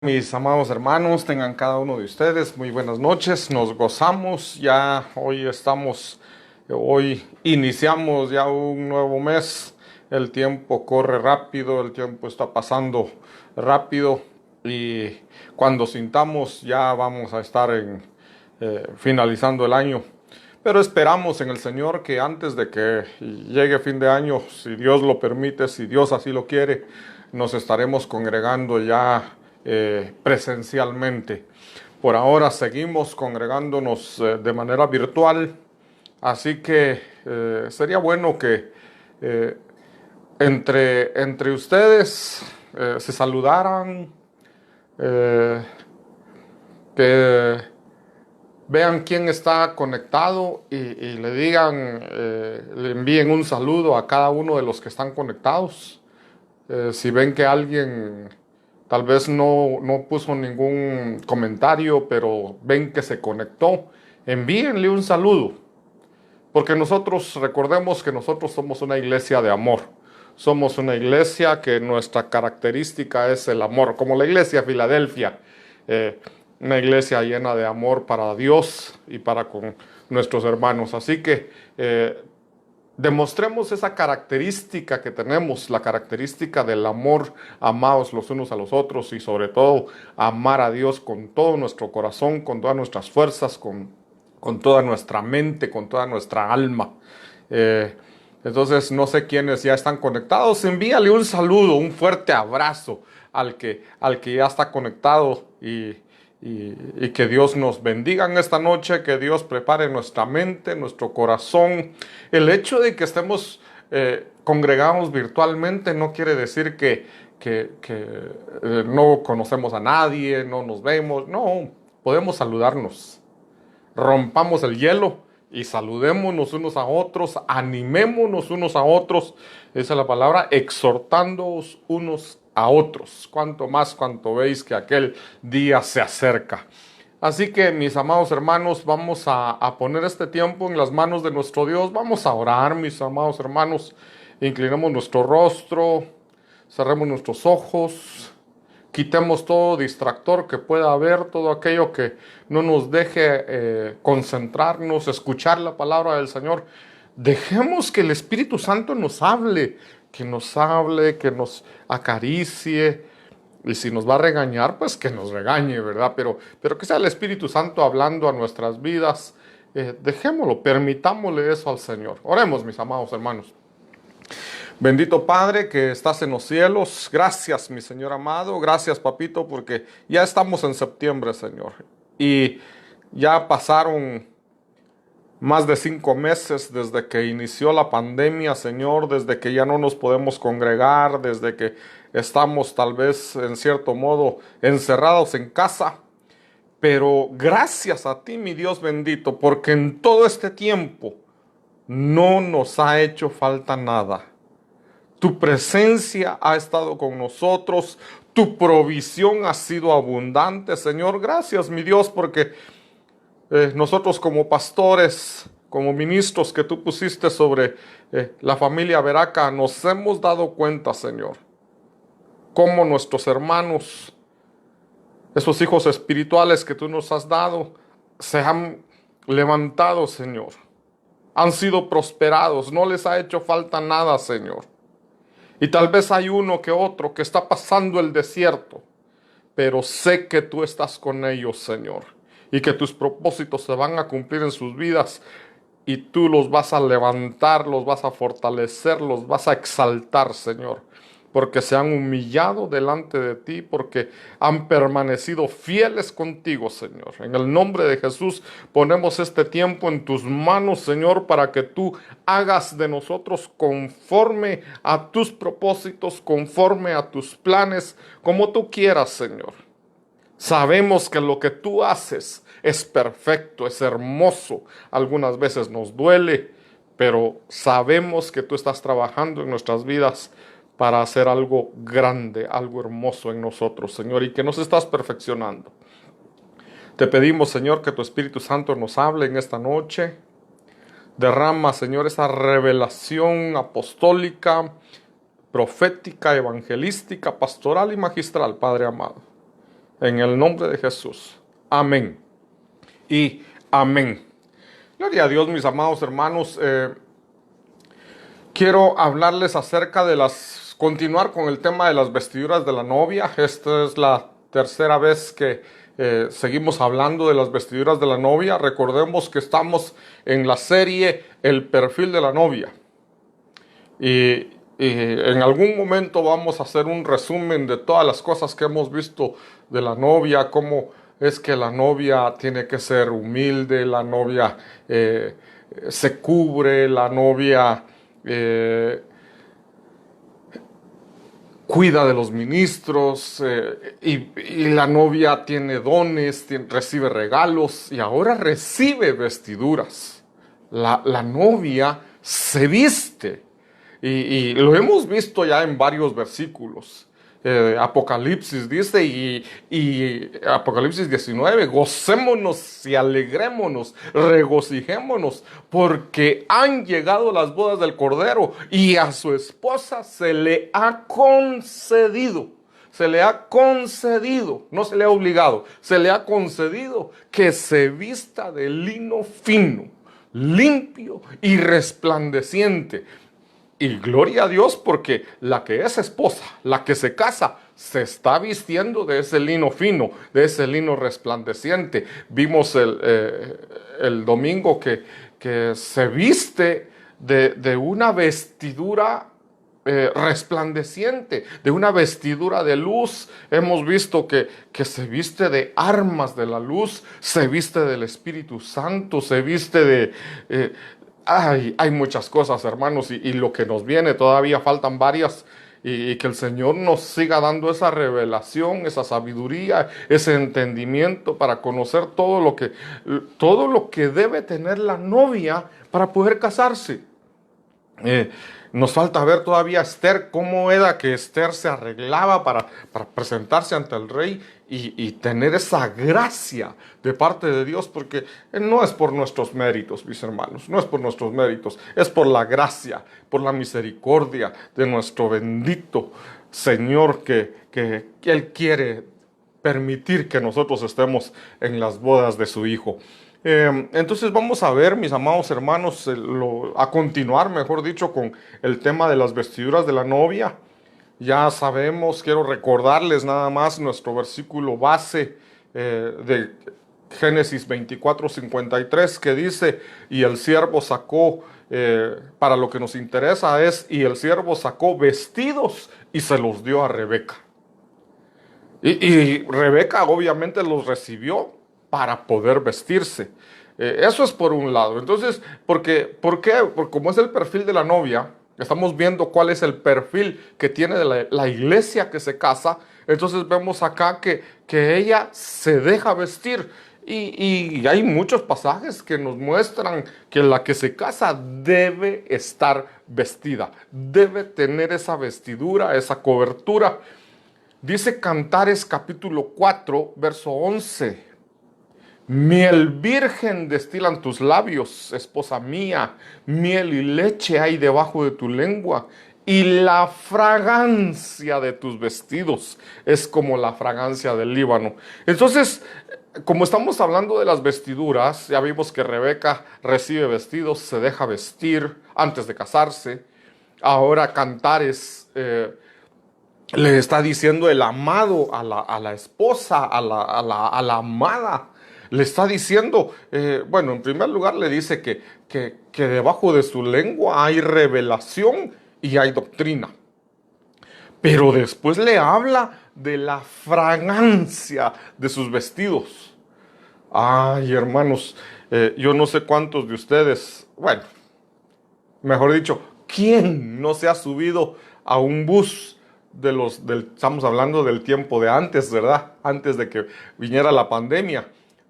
Mis amados hermanos, tengan cada uno de ustedes muy buenas noches. Nos gozamos, ya hoy iniciamos ya un nuevo mes. El tiempo corre rápido, el tiempo está pasando rápido y cuando sintamos ya vamos a estar finalizando el año. Pero esperamos en el Señor que antes de que llegue fin de año, si Dios lo permite, si Dios así lo quiere, nos estaremos congregando ya presencialmente. Por ahora seguimos congregándonos de manera virtual, así que sería bueno que entre ustedes se saludaran, eh, que vean quién está conectado y le digan, le envíen un saludo a cada uno de los que están conectados. Si ven que alguien tal vez no puso ningún comentario, pero ven que se conectó, envíenle un saludo. Porque recordemos que nosotros somos una iglesia de amor. Somos una iglesia que nuestra característica es el amor, como la iglesia de Filadelfia. Una iglesia llena de amor para Dios y para con nuestros hermanos. Así que demostremos esa característica que tenemos, la característica del amor, amados los unos a los otros y sobre todo amar a Dios con todo nuestro corazón, con todas nuestras fuerzas, con toda nuestra mente, con toda nuestra alma. Entonces no sé quiénes ya están conectados, envíale un saludo, un fuerte abrazo al que ya está conectado y que Dios nos bendiga en esta noche, que Dios prepare nuestra mente, nuestro corazón. El hecho de que estemos congregados virtualmente no quiere decir que no conocemos a nadie, no nos vemos, no, podemos saludarnos. Rompamos el hielo y saludémonos unos a otros, animémonos unos a otros, esa es la palabra, exhortándoos unos a otros, cuanto más cuanto veis que aquel día se acerca. Así que mis amados hermanos, vamos a poner este tiempo en las manos de nuestro Dios, vamos a orar, mis amados hermanos, inclinemos nuestro rostro, cerremos nuestros ojos, quitemos todo distractor que pueda haber, todo aquello que no nos deje concentrarnos, escuchar la palabra del Señor. Dejemos que el Espíritu Santo nos hable, que nos acaricie. Y si nos va a regañar, pues que nos regañe, ¿verdad? Pero que sea el Espíritu Santo hablando a nuestras vidas. Dejémoslo, permitámosle eso al Señor. Oremos, mis amados hermanos. Bendito Padre que estás en los cielos, gracias mi Señor amado, gracias papito porque ya estamos en septiembre, Señor, y ya pasaron más de 5 meses desde que inició la pandemia, Señor, desde que ya no nos podemos congregar, desde que estamos tal vez en cierto modo encerrados en casa, pero gracias a ti mi Dios bendito, porque en todo este tiempo no nos ha hecho falta nada. Tu presencia ha estado con nosotros, tu provisión ha sido abundante, Señor. Gracias, mi Dios, porque nosotros como pastores, como ministros que tú pusiste sobre la familia Veraca, nos hemos dado cuenta, Señor, cómo nuestros hermanos, esos hijos espirituales que tú nos has dado, se han levantado, Señor. Han sido prosperados, no les ha hecho falta nada, Señor. Y tal vez hay uno que otro que está pasando el desierto, pero sé que tú estás con ellos, Señor, y que tus propósitos se van a cumplir en sus vidas y tú los vas a levantar, los vas a fortalecer, los vas a exaltar, Señor, porque se han humillado delante de ti, porque han permanecido fieles contigo, Señor. En el nombre de Jesús ponemos este tiempo en tus manos, Señor, para que tú hagas de nosotros conforme a tus propósitos, conforme a tus planes, como tú quieras, Señor. Sabemos que lo que tú haces es perfecto, es hermoso. Algunas veces nos duele, pero sabemos que tú estás trabajando en nuestras vidas para hacer algo grande, algo hermoso en nosotros, Señor, y que nos estás perfeccionando. Te pedimos, Señor, que tu Espíritu Santo nos hable en esta noche. Derrama, Señor, esa revelación apostólica, profética, evangelística, pastoral y magistral, Padre amado. En el nombre de Jesús. Amén. Y amén. Gloria a Dios, mis amados hermanos. Quiero hablarles acerca de continuar con el tema de las vestiduras de la novia. Esta es la tercera vez que seguimos hablando de las vestiduras de la novia. Recordemos que estamos en la serie El perfil de la novia. Y en algún momento vamos a hacer un resumen de todas las cosas que hemos visto de la novia, cómo es que la novia tiene que ser humilde, la novia se cubre, la novia cuida de los ministros, y la novia tiene dones, recibe regalos y ahora recibe vestiduras. La novia se viste y lo hemos visto ya en varios versículos. Apocalipsis dice y Apocalipsis 19, gocémonos y alegrémonos, regocijémonos, porque han llegado las bodas del Cordero y a su esposa se le ha concedido. Se le ha concedido, no se le ha obligado, se le ha concedido que se vista de lino fino, limpio y resplandeciente. Y gloria a Dios porque la que es esposa, la que se casa, se está vistiendo de ese lino fino, de ese lino resplandeciente. Vimos el domingo que se viste de una vestidura resplandeciente, de una vestidura de luz. Hemos visto que se viste de armas de la luz, se viste del Espíritu Santo, se viste de... hay muchas cosas, hermanos, y lo que nos viene, todavía faltan varias, y que el Señor nos siga dando esa revelación, esa sabiduría, ese entendimiento para conocer todo lo que debe tener la novia para poder casarse. Nos falta ver todavía a Esther, cómo era que Esther se arreglaba para presentarse ante el rey y tener esa gracia de parte de Dios, porque no es por nuestros méritos, mis hermanos, no es por nuestros méritos, es por la gracia, por la misericordia de nuestro bendito Señor que Él quiere permitir que nosotros estemos en las bodas de su Hijo. Entonces vamos a ver, mis amados hermanos, a continuar, mejor dicho, con el tema de las vestiduras de la novia. Ya sabemos, quiero recordarles nada más nuestro versículo base de Génesis 24:53, que dice, y el siervo sacó, para lo que nos interesa es, y el siervo sacó vestidos y se los dio a Rebeca. Y Rebeca obviamente los recibió para poder vestirse. Eso es por un lado. Entonces, ¿por qué? Porque como es el perfil de la novia, estamos viendo cuál es el perfil que tiene de la iglesia que se casa. Entonces vemos acá que ella se deja vestir. Y hay muchos pasajes que nos muestran que la que se casa debe estar vestida, debe tener esa vestidura, esa cobertura. Dice Cantares capítulo 4, verso 11. Miel virgen destilan tus labios, esposa mía, miel y leche hay debajo de tu lengua, y la fragancia de tus vestidos es como la fragancia del Líbano. Entonces, como estamos hablando de las vestiduras, ya vimos que Rebeca recibe vestidos, se deja vestir antes de casarse. Ahora Cantares le está diciendo el amado a la esposa, a la amada. Le está diciendo, bueno, en primer lugar le dice que debajo de su lengua hay revelación y hay doctrina. Pero después le habla de la fragancia de sus vestidos. Ay, hermanos, yo no sé cuántos de ustedes, bueno, mejor dicho, ¿quién no se ha subido a un bus estamos hablando del tiempo de antes, ¿verdad? Antes de que viniera la pandemia,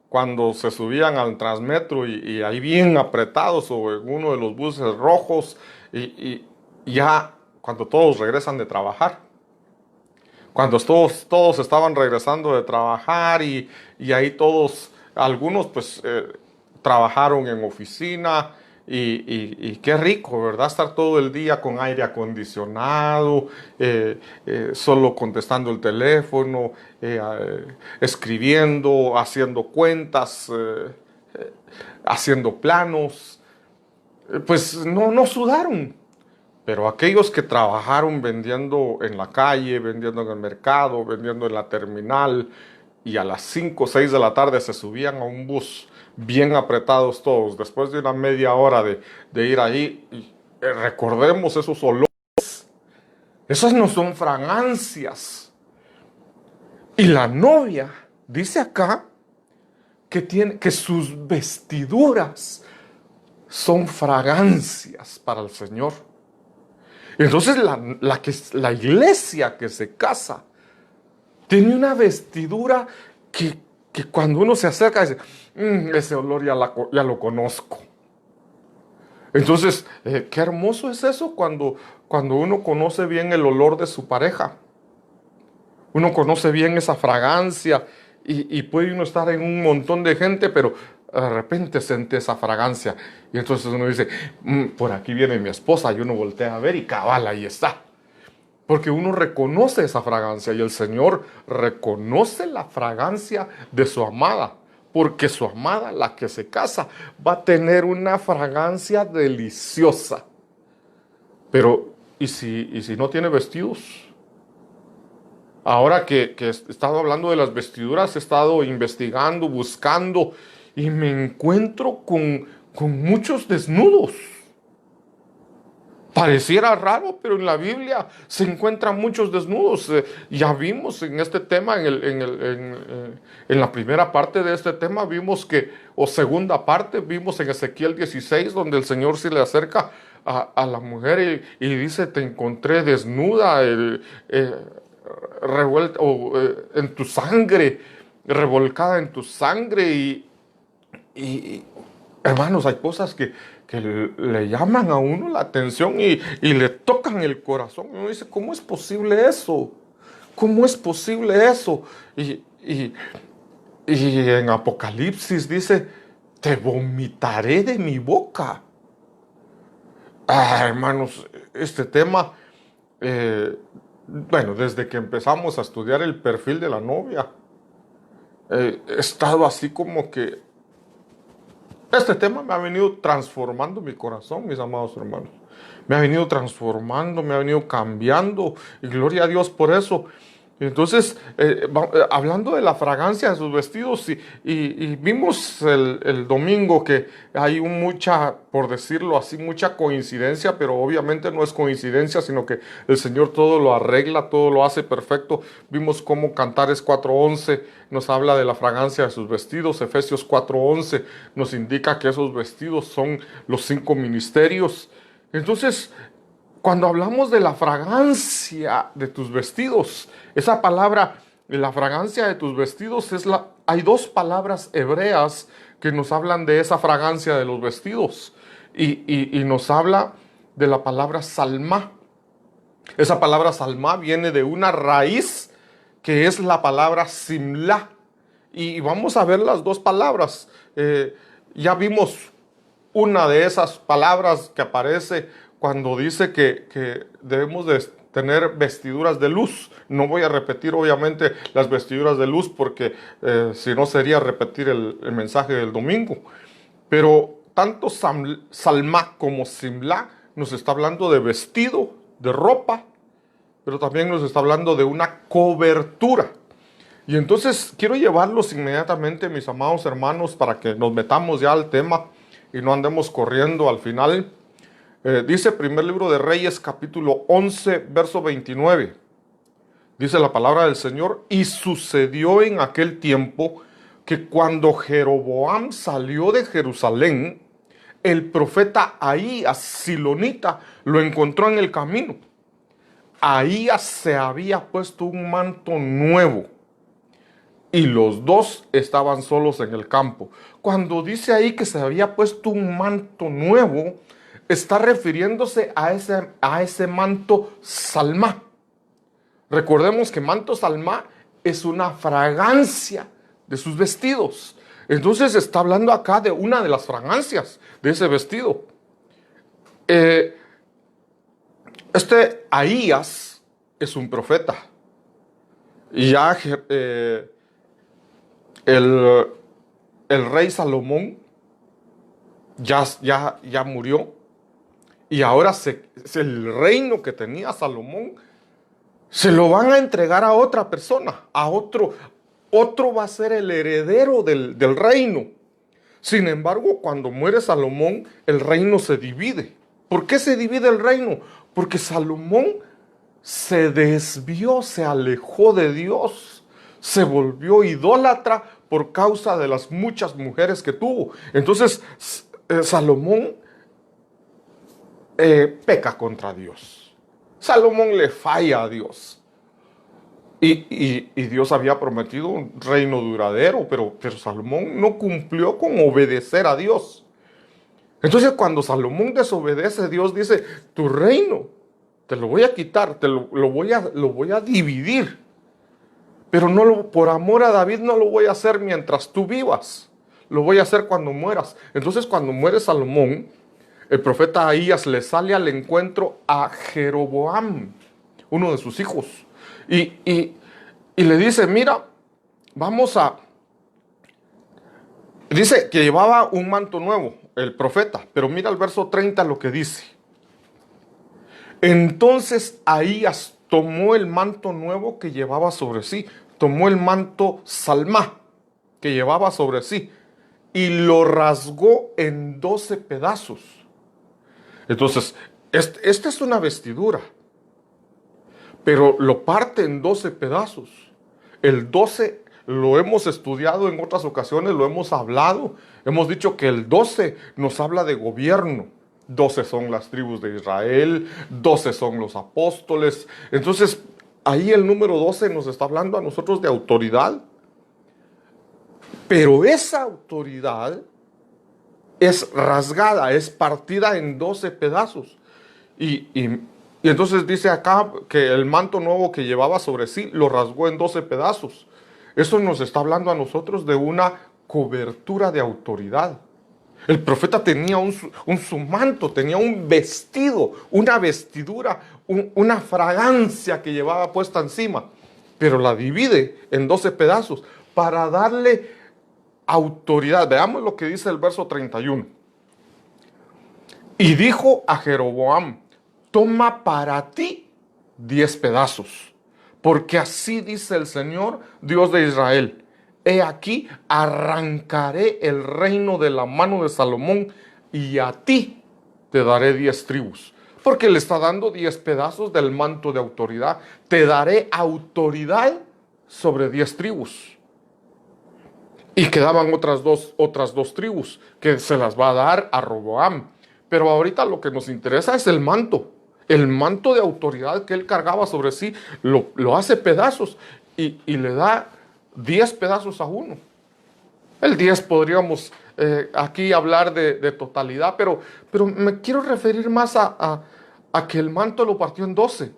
cuando se subían al Transmetro y ahí bien apretados sobre uno de los buses rojos y ya cuando todos regresan de trabajar. Cuando todos estaban regresando de trabajar y ahí todos, algunos pues trabajaron en oficina y qué rico, ¿verdad? Estar todo el día con aire acondicionado, solo contestando el teléfono, escribiendo, haciendo cuentas, haciendo planos. Pues no sudaron. Pero aquellos que trabajaron vendiendo en la calle, vendiendo en el mercado, vendiendo en la terminal, y a las 5 o 6 de la tarde se subían a un bus bien apretados todos, después de una media hora de ir ahí, y, recordemos esos olores. Esas no son fragancias. Y la novia dice acá que sus vestiduras son fragancias para el Señor. Entonces la iglesia que se casa tiene una vestidura que cuando uno se acerca dice, ese olor ya lo conozco. Entonces, qué hermoso es eso cuando uno conoce bien el olor de su pareja. Uno conoce bien esa fragancia y puede uno estar en un montón de gente, pero de repente siente esa fragancia. Y entonces uno dice, por aquí viene mi esposa, y uno voltea a ver y cabal, ahí está. Porque uno reconoce esa fragancia y el Señor reconoce la fragancia de su amada. Porque su amada, la que se casa, va a tener una fragancia deliciosa. Pero, ¿y si no tiene vestidos? Ahora que he estado hablando de las vestiduras, he estado investigando, buscando y me encuentro con muchos desnudos. Pareciera raro, pero en la Biblia se encuentran muchos desnudos. Ya vimos en este tema, en la primera parte de este tema, vimos o segunda parte, vimos en Ezequiel 16, donde el Señor se le acerca a la mujer y dice, te encontré desnuda, revuelta en tu sangre, revolcada en tu sangre y hermanos, hay cosas que le llaman a uno la atención y le tocan el corazón. Uno dice, ¿cómo es posible eso? ¿Cómo es posible eso? Y en Apocalipsis dice, te vomitaré de mi boca. Hermanos, este tema, bueno, desde que empezamos a estudiar el perfil de la novia, he estado así como que este tema me ha venido transformando mi corazón, mis amados hermanos. Me ha venido transformando, me ha venido cambiando. Y gloria a Dios por eso. Entonces, hablando de la fragancia de sus vestidos, y vimos el domingo que hay mucha, por decirlo así, mucha coincidencia, pero obviamente no es coincidencia, sino que el Señor todo lo arregla, todo lo hace perfecto. Vimos cómo Cantares 4:11 nos habla de la fragancia de sus vestidos. Efesios 4:11 nos indica que esos vestidos son los 5 ministerios. Entonces, cuando hablamos de la fragancia de tus vestidos, esa palabra, la fragancia de tus vestidos, hay 2 palabras hebreas que nos hablan de esa fragancia de los vestidos. Y nos habla de la palabra salmá. Esa palabra salmá viene de una raíz que es la palabra simlá. Y vamos a ver las 2 palabras. Ya vimos una de esas palabras que aparece cuando dice que debemos de tener vestiduras de luz. No voy a repetir obviamente las vestiduras de luz porque si no sería repetir el mensaje del domingo. Pero tanto salmá como simlá nos está hablando de vestido, de ropa, pero también nos está hablando de una cobertura. Y entonces quiero llevarlos inmediatamente, mis amados hermanos, para que nos metamos ya al tema y no andemos corriendo al final. Dice primer libro de Reyes, capítulo 11, verso 29. Dice la palabra del Señor, y sucedió en aquel tiempo que cuando Jeroboam salió de Jerusalén, el profeta Ahías Silonita lo encontró en el camino. Ahías se había puesto un manto nuevo y los 2 estaban solos en el campo. Cuando dice ahí que se había puesto un manto nuevo, está refiriéndose a ese manto salmá. Recordemos que manto salmá es una fragancia de sus vestidos. Entonces está hablando acá de una de las fragancias de ese vestido. Eh, Ahías es un profeta. Y ya el, el rey Salomón ya murió. Y ahora el reino que tenía Salomón se lo van a entregar a otra persona, a otro. Otro va a ser el heredero del reino. Sin embargo, cuando muere Salomón, el reino se divide. ¿Por qué se divide el reino? Porque Salomón se desvió, se alejó de Dios, se volvió idólatra por causa de las muchas mujeres que tuvo. Entonces, Salomón peca contra Dios. Salomón le falla a Dios. Y Dios había prometido un reino duradero, pero Salomón no cumplió con obedecer a Dios. Entonces, cuando Salomón desobedece, Dios dice: tu reino te lo voy a quitar, lo voy a dividir. Pero por amor a David no lo voy a hacer mientras tú vivas. Lo voy a hacer cuando mueras. Entonces, cuando muere Salomón, el profeta Ahías le sale al encuentro a Jeroboam, uno de sus hijos. Y le dice: mira, dice que llevaba un manto nuevo, el profeta, pero mira el verso 30 lo que dice. Entonces Ahías tomó el manto nuevo que llevaba sobre sí, tomó el manto Salmá que llevaba sobre sí y lo rasgó en 12 pedazos. Entonces, esta es una vestidura, pero lo parte en 12 pedazos. El 12 lo hemos estudiado en otras ocasiones, lo hemos hablado. Hemos dicho que el 12 nos habla de gobierno. 12 son las tribus de Israel, 12 son los apóstoles. Entonces, ahí el número 12 nos está hablando a nosotros de autoridad. Pero esa autoridad es rasgada, es partida en 12 pedazos. Y entonces dice acá que el manto nuevo que llevaba sobre sí lo rasgó en 12 pedazos. Eso nos está hablando a nosotros de una cobertura de autoridad. El profeta tenía su manto, tenía un vestido, una vestidura, una fragancia que llevaba puesta encima, pero la divide en 12 pedazos para darle autoridad. Veamos lo que dice el verso 31. Y dijo a Jeroboam: toma para ti 10 pedazos, porque así dice el Señor, Dios de Israel: he aquí, arrancaré el reino de la mano de Salomón y a ti te daré 10 tribus. Porque le está dando 10 pedazos del manto de autoridad. Te daré autoridad sobre 10 tribus. Y quedaban otras dos tribus que se las va a dar a Roboam. Pero ahorita lo que nos interesa es el manto. El manto de autoridad que él cargaba sobre sí lo hace pedazos y le da 10 pedazos a uno. El 10 podríamos aquí hablar de totalidad, pero me quiero referir más a que el manto lo partió en 12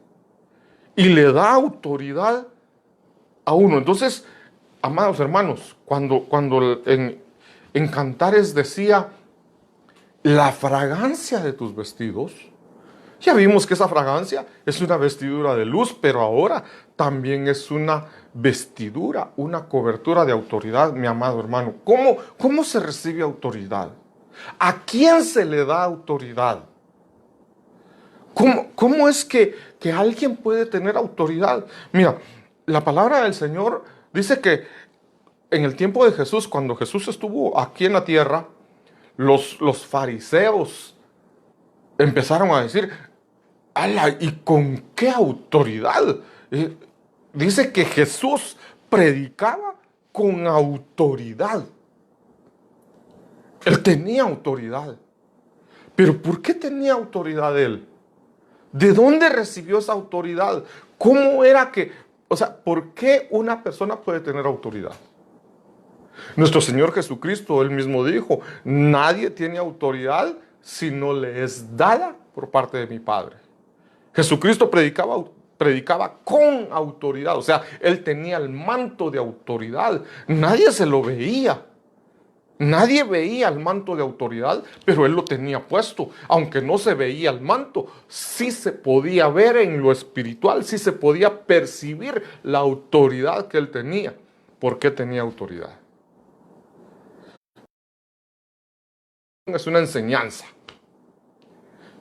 y le da autoridad a uno. Entonces, amados hermanos, cuando en Cantares decía: la fragancia de tus vestidos, ya vimos que esa fragancia es una vestidura de luz, pero ahora también es una vestidura, una cobertura de autoridad, mi amado hermano. ¿Cómo se recibe autoridad? ¿A quién se le da autoridad? ¿Cómo es que alguien puede tener autoridad? Mira, la palabra del Señor dice que en el tiempo de Jesús, cuando Jesús estuvo aquí en la tierra, los fariseos empezaron a decir: ¡ala! ¿Y con qué autoridad? Dice que Jesús predicaba con autoridad. Él tenía autoridad. ¿Pero por qué tenía autoridad él? ¿De dónde recibió esa autoridad? ¿Cómo era por qué una persona puede tener autoridad? Nuestro Señor Jesucristo, él mismo dijo: nadie tiene autoridad si no le es dada por parte de mi Padre. Jesucristo predicaba con autoridad, o sea, él tenía el manto de autoridad. Nadie se lo veía. Nadie veía el manto de autoridad, pero él lo tenía puesto. Aunque no se veía el manto, sí se podía ver en lo espiritual, sí se podía percibir la autoridad que él tenía. ¿Por qué tenía autoridad? Es una enseñanza.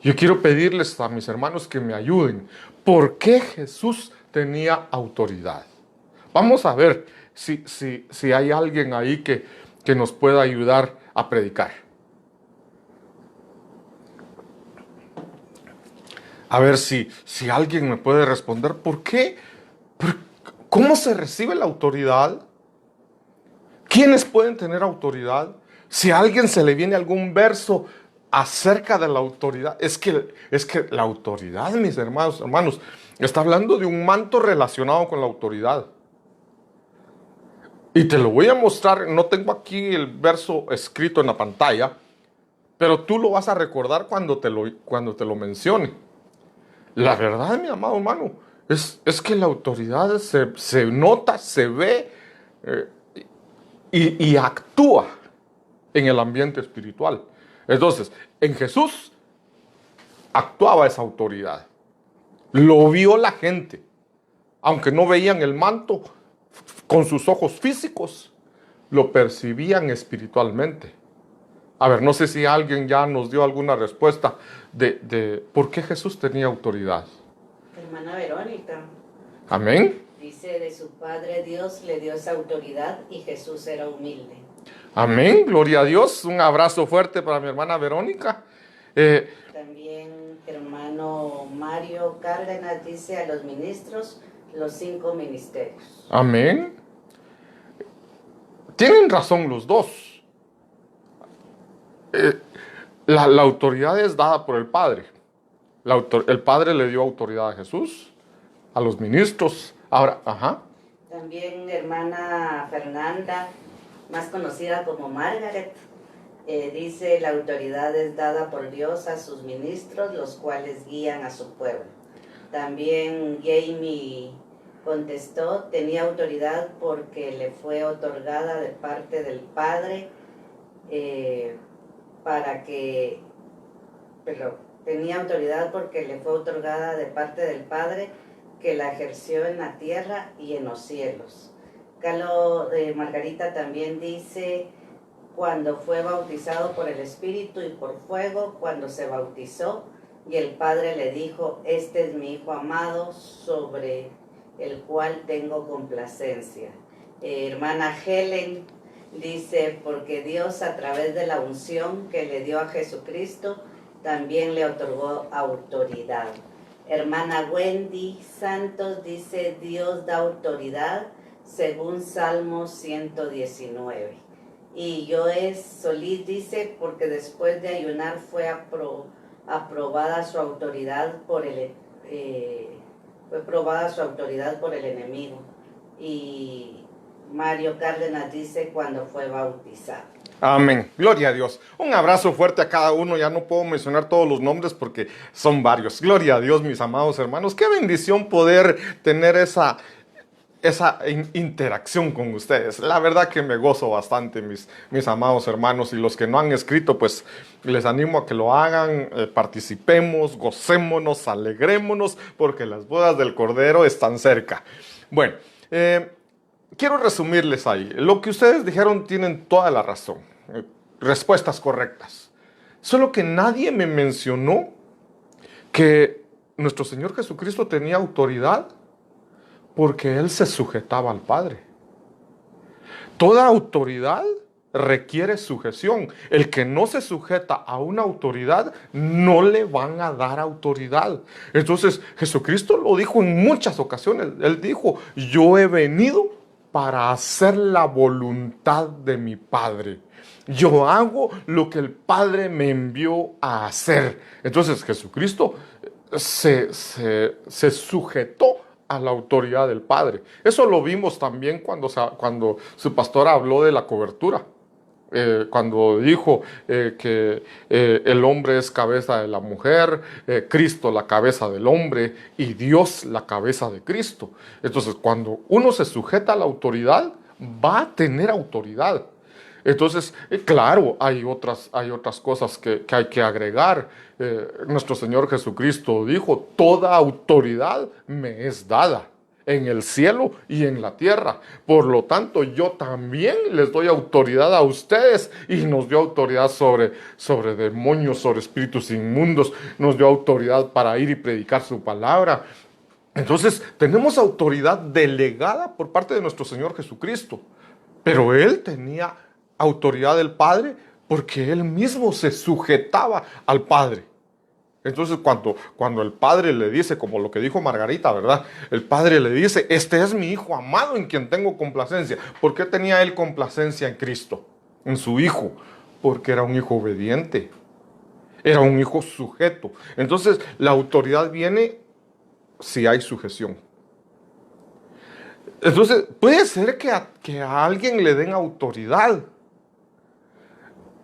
Yo quiero pedirles a mis hermanos que me ayuden. ¿Por qué Jesús tenía autoridad? Vamos a ver si hay alguien ahí que nos pueda ayudar a predicar. A ver si alguien me puede responder. ¿Por qué? ¿Cómo se recibe la autoridad? ¿Quiénes pueden tener autoridad? Si a alguien se le viene algún verso acerca de la autoridad, es que la autoridad, mis hermanos, está hablando de un manto relacionado con la autoridad. Y te lo voy a mostrar, no tengo aquí el verso escrito en la pantalla, pero tú lo vas a recordar cuando te lo mencione. La verdad, mi amado hermano, es que la autoridad se nota, se ve y actúa en el ambiente espiritual. Entonces, en Jesús actuaba esa autoridad. Lo vio la gente, aunque no veían el manto con sus ojos físicos, lo percibían espiritualmente. A ver, no sé si alguien ya nos dio alguna respuesta de por qué Jesús tenía autoridad. Hermana Verónica. Amén. Dice, de su Padre Dios le dio esa autoridad y Jesús era humilde. Amén, gloria a Dios. Un abrazo fuerte para mi hermana Verónica. También hermano Mario Cárdenas dice a los ministros los 5 ministerios. Amén. Tienen razón los dos. La autoridad es dada por el Padre. El Padre le dio autoridad a Jesús, a los ministros. Ahora, También hermana Fernanda, más conocida como Margaret, dice, la autoridad es dada por Dios a sus ministros, los cuales guían a su pueblo. También Jamie contestó, tenía autoridad porque le fue otorgada de parte del Padre, tenía autoridad porque le fue otorgada de parte del Padre, que la ejerció en la tierra y en los cielos. Carlos de Margarita también dice, cuando fue bautizado por el Espíritu y por fuego, cuando se bautizó, y el Padre le dijo, este es mi Hijo amado, sobre el cual tengo complacencia. Hermana Helen dice, porque Dios a través de la unción que le dio a Jesucristo, también le otorgó autoridad. Hermana Wendy Santos dice, Dios da autoridad según Salmos 119. Y Joes Solís dice, porque después de ayunar fue aprobada su autoridad por el enemigo. Y Mario Cárdenas dice, cuando fue bautizado. amén. Gloria a Dios. Un abrazo fuerte a cada uno. Ya no puedo mencionar todos los nombres porque son varios. Gloria a Dios, mis amados hermanos. Qué bendición poder tener esa interacción con ustedes. La verdad que me gozo bastante, mis amados hermanos. Y los que no han escrito, pues les animo a que lo hagan. Participemos, gocémonos, alegrémonos, porque las bodas del Cordero están cerca. Bueno, quiero resumirles ahí. Lo que ustedes dijeron tienen toda la razón. Respuestas correctas. Solo que nadie me mencionó que nuestro Señor Jesucristo tenía autoridad porque Él se sujetaba al Padre. Toda autoridad requiere sujeción. El que no se sujeta a una autoridad, no le van a dar autoridad. Entonces, Jesucristo lo dijo en muchas ocasiones. Él dijo, yo he venido para hacer la voluntad de mi Padre. Yo hago lo que el Padre me envió a hacer. Entonces, Jesucristo se sujetó a la autoridad del Padre. Eso lo vimos también cuando su pastor habló de la cobertura. Cuando dijo que el hombre es cabeza de la mujer, Cristo la cabeza del hombre y Dios la cabeza de Cristo. Entonces, cuando uno se sujeta a la autoridad, va a tener autoridad. Entonces, claro, hay otras cosas que hay que agregar. Nuestro Señor Jesucristo dijo, toda autoridad me es dada en el cielo y en la tierra. Por lo tanto, yo también les doy autoridad a ustedes, y nos dio autoridad sobre demonios, sobre espíritus inmundos, nos dio autoridad para ir y predicar su palabra. Entonces, tenemos autoridad delegada por parte de nuestro Señor Jesucristo, pero Él tenía autoridad del Padre porque Él mismo se sujetaba al Padre. Entonces, cuando el Padre le dice, como lo que dijo Margarita, ¿verdad? El Padre le dice, este es mi Hijo amado en quien tengo complacencia. ¿Por qué tenía Él complacencia en Cristo, en su Hijo? Porque era un hijo obediente, era un hijo sujeto. Entonces, la autoridad viene si hay sujeción. Entonces, puede ser que a alguien le den autoridad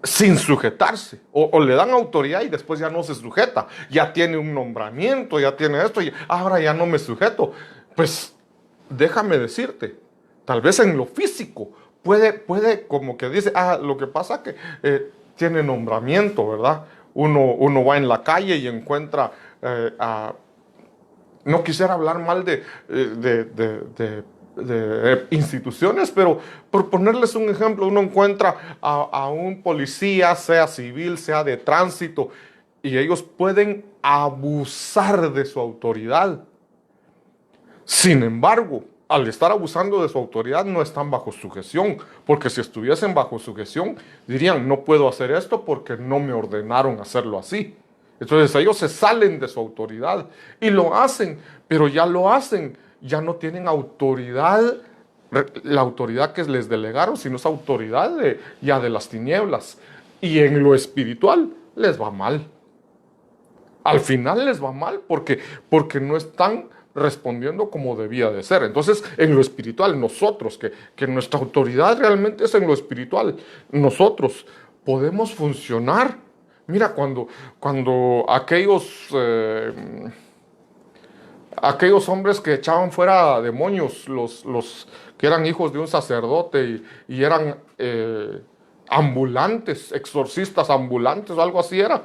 sin sujetarse, o le dan autoridad y después ya no se sujeta, ya tiene un nombramiento, ya tiene esto, y ahora ya no me sujeto. Pues déjame decirte, tal vez en lo físico puede como que dice, lo que pasa que tiene nombramiento, ¿verdad? Uno va en la calle y encuentra no quisiera hablar mal de instituciones, pero por ponerles un ejemplo, uno encuentra a un policía, sea civil, sea de tránsito, y ellos pueden abusar de su autoridad. Sin embargo, al estar abusando de su autoridad, no están bajo sujeción, porque si estuviesen bajo sujeción, dirían, no puedo hacer esto porque no me ordenaron hacerlo así. Entonces ellos se salen de su autoridad y lo hacen, pero ya lo hacen, ya no tienen autoridad, la autoridad que les delegaron, sino es autoridad ya de las tinieblas. Y en lo espiritual les va mal. Al final les va mal porque no están respondiendo como debía de ser. Entonces, en lo espiritual, nosotros, que nuestra autoridad realmente es en lo espiritual, nosotros podemos funcionar. Mira, cuando aquellos hombres que echaban fuera demonios, los que eran hijos de un sacerdote y eran ambulantes, exorcistas ambulantes o algo así era,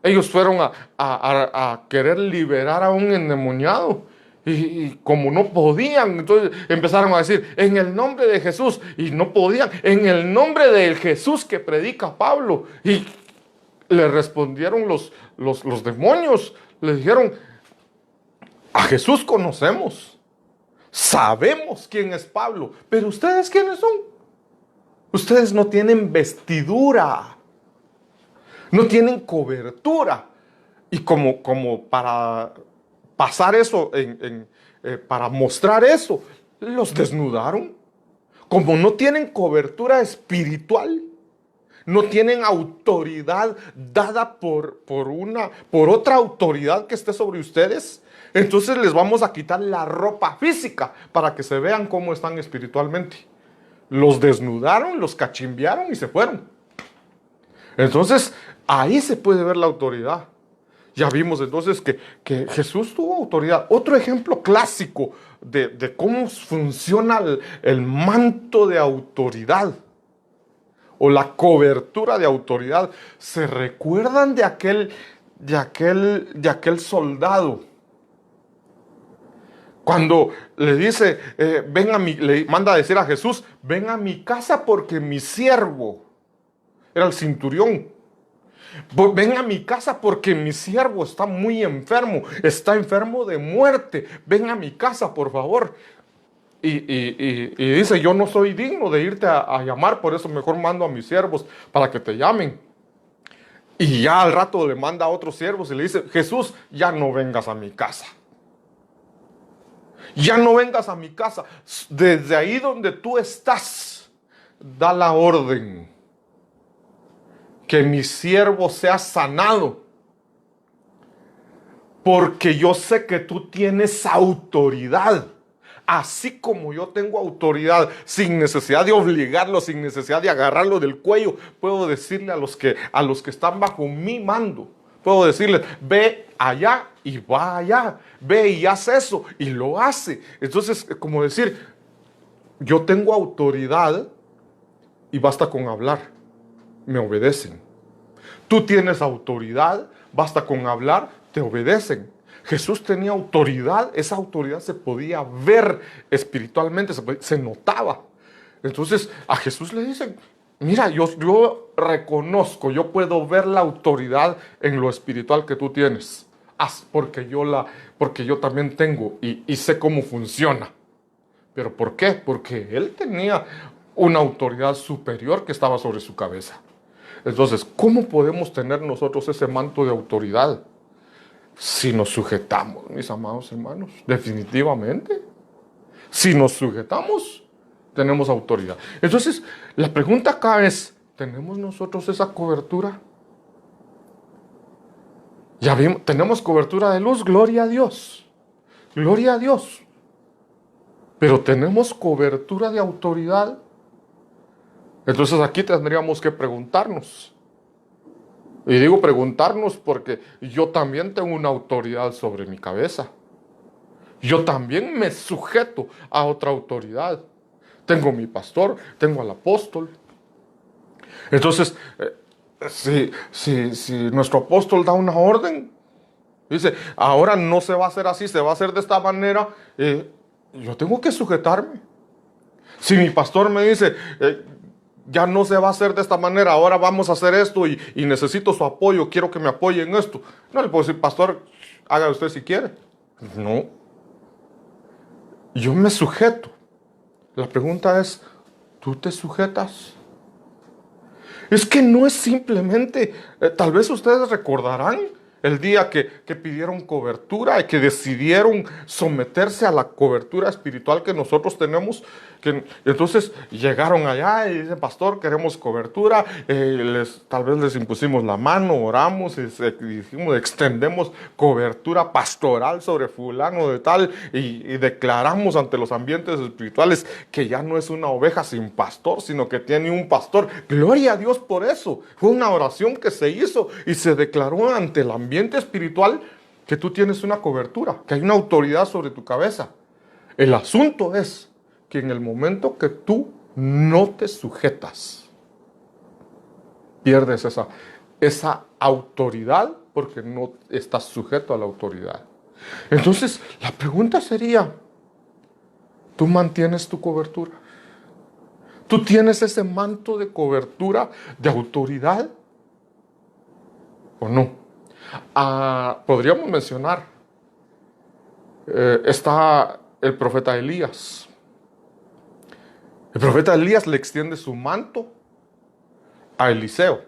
ellos fueron a querer liberar a un endemoniado. Y como no podían, entonces empezaron a decir, en el nombre de Jesús, y no podían, en el nombre del Jesús que predica Pablo. Y le respondieron los demonios, le dijeron, a Jesús conocemos, sabemos quién es Pablo, pero ¿ustedes quiénes son? Ustedes no tienen vestidura, no tienen cobertura. Y como para pasar eso, para mostrar eso, los desnudaron. Como no tienen cobertura espiritual, no tienen autoridad dada por otra autoridad que esté sobre ustedes, entonces les vamos a quitar la ropa física para que se vean cómo están espiritualmente. Los desnudaron, los cachimbearon y se fueron. Entonces, ahí se puede ver la autoridad. Ya vimos entonces que Jesús tuvo autoridad. Otro ejemplo clásico de cómo funciona el manto de autoridad o la cobertura de autoridad. ¿Se recuerdan de aquel soldado? Cuando le dice, le manda a decir a Jesús, ven a mi casa porque mi siervo, era el centurión, ven a mi casa porque mi siervo está muy enfermo, está enfermo de muerte, ven a mi casa por favor. Y dice, yo no soy digno de irte a llamar, por eso mejor mando a mis siervos para que te llamen. Y ya al rato le manda a otros siervos y le dice, Jesús, ya no vengas a mi casa. Ya no vengas a mi casa. Desde ahí donde tú estás, da la orden que mi siervo sea sanado. Porque yo sé que tú tienes autoridad. Así como yo tengo autoridad, sin necesidad de obligarlo, sin necesidad de agarrarlo del cuello, puedo decirle a los que están bajo mi mando, puedo decirles, ve allá y va allá, ve y haz eso, y lo hace. Entonces, como decir, yo tengo autoridad y basta con hablar, me obedecen. Tú tienes autoridad, basta con hablar, te obedecen. Jesús tenía autoridad, esa autoridad se podía ver espiritualmente, se notaba. Entonces a Jesús le dicen, mira, yo reconozco, yo puedo ver la autoridad en lo espiritual que tú tienes. Haz porque yo también tengo y sé cómo funciona. ¿Pero por qué? Porque él tenía una autoridad superior que estaba sobre su cabeza. Entonces, ¿cómo podemos tener nosotros ese manto de autoridad? Si nos sujetamos, mis amados hermanos, definitivamente. Si nos sujetamos, tenemos autoridad. Entonces, la pregunta acá es, ¿tenemos nosotros esa cobertura? Ya vimos, tenemos cobertura de luz, gloria a Dios. Gloria a Dios. Pero tenemos cobertura de autoridad. Entonces aquí tendríamos que preguntarnos. Y digo preguntarnos porque yo también tengo una autoridad sobre mi cabeza. Yo también me sujeto a otra autoridad. Tengo mi pastor, tengo al apóstol. Entonces, si nuestro apóstol da una orden, dice, ahora no se va a hacer así, se va a hacer de esta manera, yo tengo que sujetarme. Si mi pastor me dice, ya no se va a hacer de esta manera, ahora vamos a hacer esto y necesito su apoyo, quiero que me apoye en esto. No le puedo decir, pastor, haga usted si quiere. No. Yo me sujeto. La pregunta es, ¿tú te sujetas? Es que no es simplemente, tal vez ustedes recordarán el día que pidieron cobertura y que decidieron someterse a la cobertura espiritual que nosotros tenemos. Entonces llegaron allá y dicen, pastor, queremos cobertura. Tal vez les impusimos la mano, oramos y dijimos, extendemos cobertura pastoral sobre fulano de tal y declaramos ante los ambientes espirituales que ya no es una oveja sin pastor, sino que tiene un pastor. Gloria a Dios por eso. Fue una oración que se hizo y se declaró ante el ambiente espiritual que tú tienes una cobertura, que hay una autoridad sobre tu cabeza. El asunto es que en el momento que tú no te sujetas, pierdes esa autoridad porque no estás sujeto a la autoridad. Entonces, la pregunta sería, ¿tú mantienes tu cobertura? ¿Tú tienes ese manto de cobertura, de autoridad? ¿O no? Podríamos mencionar, está el profeta Elías. El profeta Elías le extiende su manto a Eliseo.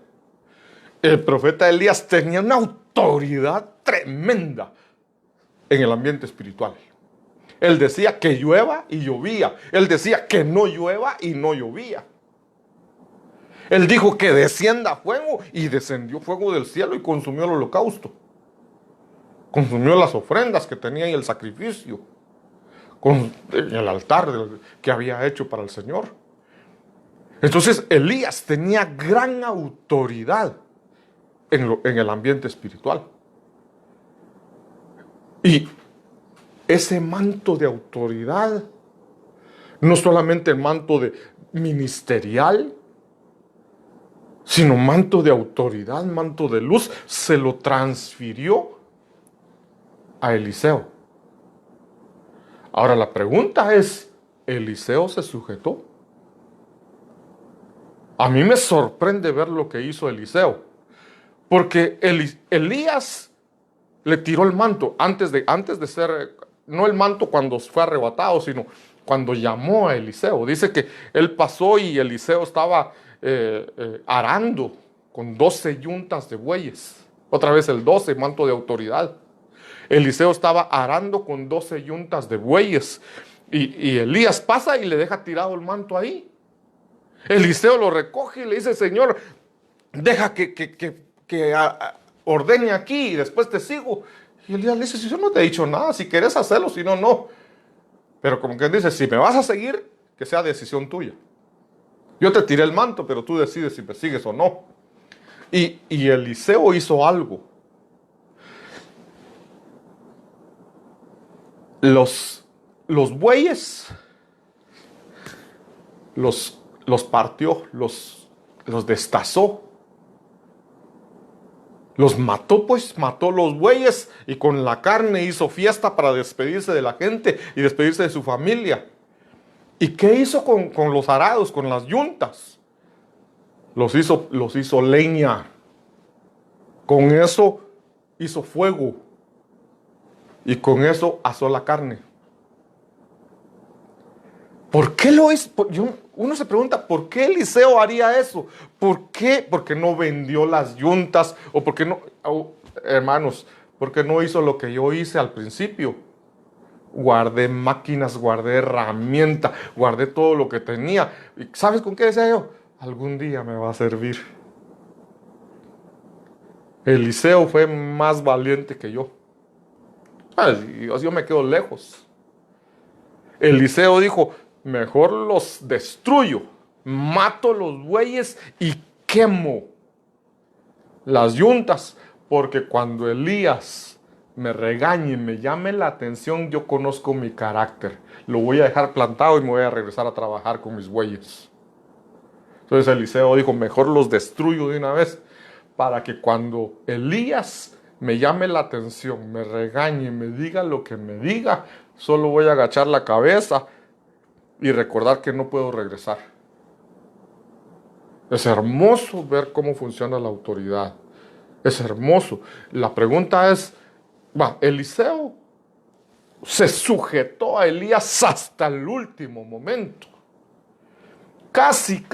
El profeta Elías tenía una autoridad tremenda en el ambiente espiritual. Él decía que llueva y llovía. Él decía que no llueva y no llovía. Él dijo que descienda fuego y descendió fuego del cielo y consumió el holocausto. Consumió las ofrendas que tenía y el sacrificio. Con el altar que había hecho para el Señor. Entonces Elías tenía gran autoridad en el ambiente espiritual. Y ese manto de autoridad, no solamente el manto de ministerial, sino manto de autoridad, manto de luz, se lo transfirió a Eliseo. Ahora la pregunta es, ¿Eliseo se sujetó? A mí me sorprende ver lo que hizo Eliseo, porque Elías le tiró el manto antes de ser, no el manto cuando fue arrebatado, sino cuando llamó a Eliseo. Dice que él pasó y Eliseo estaba arando con 12 yuntas de bueyes. Otra vez el 12, manto de autoridad. Eliseo estaba arando con 12 yuntas de bueyes. Y Elías pasa y le deja tirado el manto ahí. Eliseo lo recoge y le dice, Señor, deja que ordene aquí y después te sigo. Y Elías le dice, si yo no te he dicho nada, si quieres hacerlo, si no, no. Pero como que dice, si me vas a seguir, que sea decisión tuya. Yo te tiré el manto, pero tú decides si me sigues o no. Y Eliseo hizo algo. Los bueyes, los los partió, los destazó. Los mató, pues, mató los bueyes y con la carne hizo fiesta para despedirse de la gente y despedirse de su familia. ¿Y qué hizo con los arados, con las yuntas? Los hizo leña. Con eso hizo fuego. Y con eso asó la carne. ¿Por qué lo hizo? Uno se pregunta, ¿por qué Eliseo haría eso? ¿Por qué? Porque no vendió las yuntas. O porque no, hermanos, porque no hizo lo que yo hice al principio. Guardé máquinas, guardé herramientas, guardé todo lo que tenía. ¿Y sabes con qué decía yo? Algún día me va a servir. Eliseo fue más valiente que yo. Yo me quedo lejos. Eliseo dijo, mejor los destruyo, mato los bueyes y quemo las yuntas, porque cuando Elías me regañe y me llame la atención, yo conozco mi carácter. Lo voy a dejar plantado y me voy a regresar a trabajar con mis bueyes. Entonces Eliseo dijo, mejor los destruyo de una vez, para que cuando Elías me llame la atención, me regañe, me diga lo que me diga, solo voy a agachar la cabeza y recordar que no puedo regresar. Es hermoso ver cómo funciona la autoridad. Es hermoso. La pregunta es, Eliseo se sujetó a Elías hasta el último momento. Casi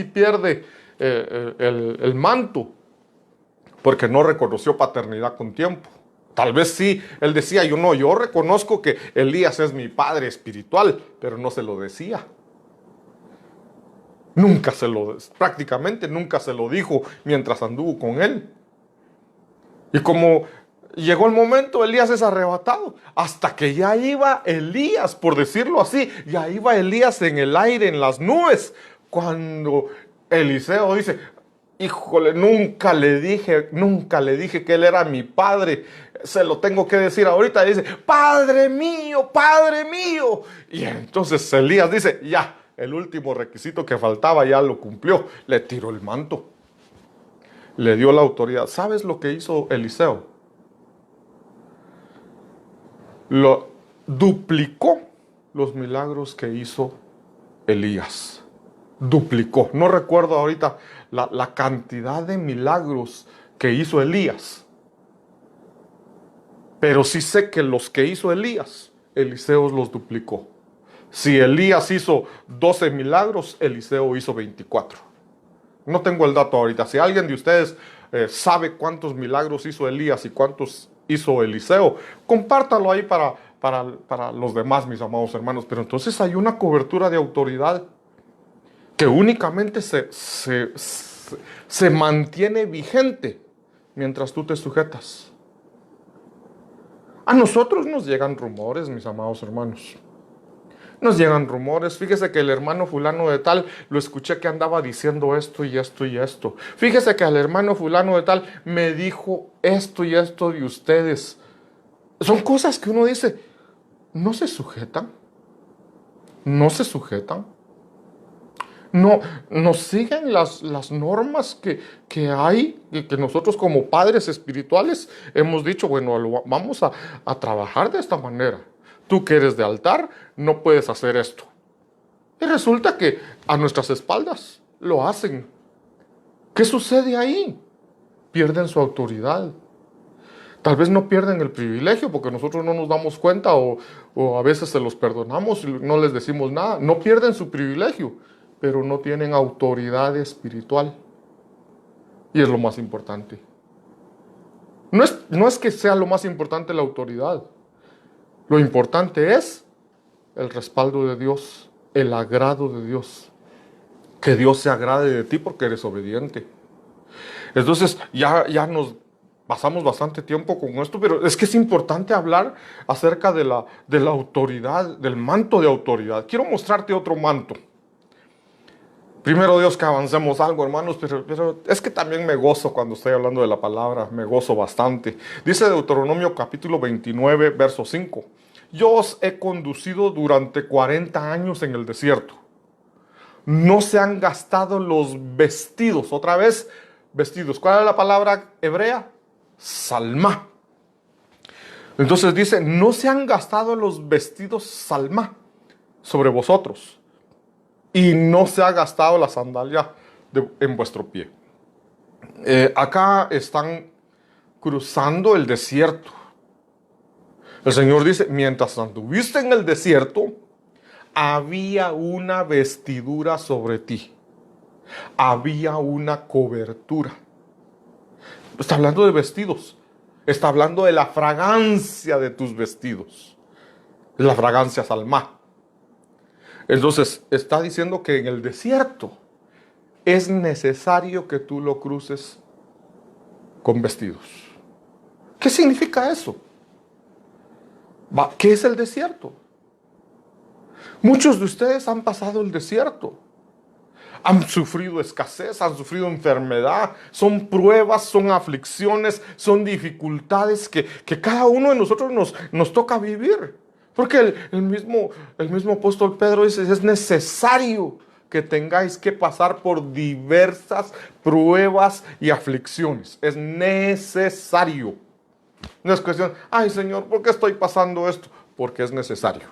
pierde el manto, porque no reconoció paternidad con tiempo. Tal vez sí, él decía, yo reconozco que Elías es mi padre espiritual, pero no se lo decía. Prácticamente nunca se lo dijo mientras anduvo con él. Y como llegó el momento, Elías es arrebatado, hasta que ya iba Elías, por decirlo así, ya iba Elías en el aire, en las nubes, cuando Eliseo dice, híjole, nunca le dije que él era mi padre, se lo tengo que decir ahorita. Y dice, Padre mío, Padre mío. Y entonces Elías dice, ya, el último requisito que faltaba ya lo cumplió, le tiró el manto, le dio la autoridad. ¿Sabes lo que hizo Eliseo? Lo duplicó los milagros que hizo Elías. Duplicó. No recuerdo ahorita la cantidad de milagros que hizo Elías, pero sí sé que los que hizo Elías, Eliseo los duplicó. Si Elías hizo 12 milagros, Eliseo hizo 24. No tengo el dato ahorita. Si alguien de ustedes sabe cuántos milagros hizo Elías y cuántos hizo Eliseo, compártalo ahí para los demás, mis amados hermanos. Pero entonces hay una cobertura de autoridad que únicamente se mantiene vigente mientras tú te sujetas. A nosotros nos llegan rumores, mis amados hermanos. Nos llegan rumores. Fíjese que el hermano fulano de tal, lo escuché que andaba diciendo esto y esto y esto. Fíjese que al hermano fulano de tal me dijo esto y esto de ustedes. Son cosas que uno dice, ¿no se sujetan? ¿No se sujetan? No siguen las normas que hay y que nosotros como padres espirituales hemos dicho, bueno, vamos a trabajar de esta manera. Tú que eres de altar, no puedes hacer esto. Y resulta que a nuestras espaldas lo hacen. ¿Qué sucede ahí? Pierden su autoridad. Tal vez no pierden el privilegio porque nosotros no nos damos cuenta o a veces se los perdonamos y no les decimos nada. No pierden su privilegio, pero no tienen autoridad espiritual. Y es lo más importante. No es que sea lo más importante la autoridad. Lo importante es el respaldo de Dios, el agrado de Dios. Que Dios se agrade de ti porque eres obediente. Entonces ya nos pasamos bastante tiempo con esto, pero es que es importante hablar acerca de la autoridad, del manto de autoridad. Quiero mostrarte otro manto. Primero Dios que avancemos algo, hermanos, pero es que también me gozo cuando estoy hablando de la palabra, me gozo bastante. Dice Deuteronomio capítulo 29, verso 5. Yo os he conducido durante 40 años en el desierto. no se han gastado los vestidos. Otra vez, vestidos. ¿Cuál es la palabra hebrea? Salmá. Entonces dice, no se han gastado los vestidos salmá sobre vosotros, y no se ha gastado la sandalia en vuestro pie. Acá están cruzando el desierto. El Señor dice, mientras anduviste en el desierto, había una vestidura sobre ti. Había una cobertura. Está hablando de vestidos. Está hablando de la fragancia de tus vestidos. La fragancia salmá. Entonces, está diciendo que en el desierto es necesario que tú lo cruces con vestidos. ¿Qué significa eso? ¿Qué es el desierto? Muchos de ustedes han pasado el desierto. Han sufrido escasez, han sufrido enfermedad, son pruebas, son aflicciones, son dificultades que cada uno de nosotros nos toca vivir. Porque el mismo apóstol Pedro dice, es necesario que tengáis que pasar por diversas pruebas y aflicciones. Es necesario. No es cuestión, ay Señor, ¿por qué estoy pasando esto? Porque es necesario.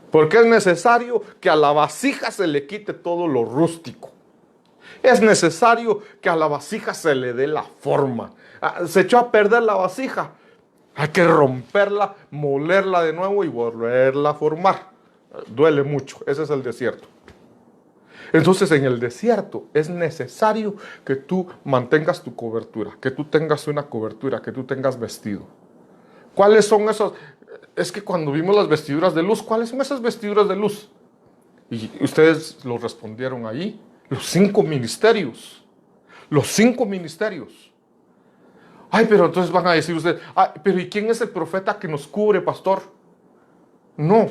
Porque es necesario que a la vasija se le quite todo lo rústico. Es necesario que a la vasija se le dé la forma. Se echó a perder la vasija. Hay que romperla, molerla de nuevo y volverla a formar. Duele mucho. Ese es el desierto. Entonces, en el desierto es necesario que tú mantengas tu cobertura, que tú tengas una cobertura, que tú tengas vestido. ¿Cuáles son esos? Es que cuando vimos las vestiduras de luz, ¿cuáles son esas vestiduras de luz? Y ustedes lo respondieron ahí. Los 5 ministerios. Los 5 ministerios. Ay, pero entonces van a decir ustedes, pero ¿y quién es el profeta que nos cubre, pastor? No.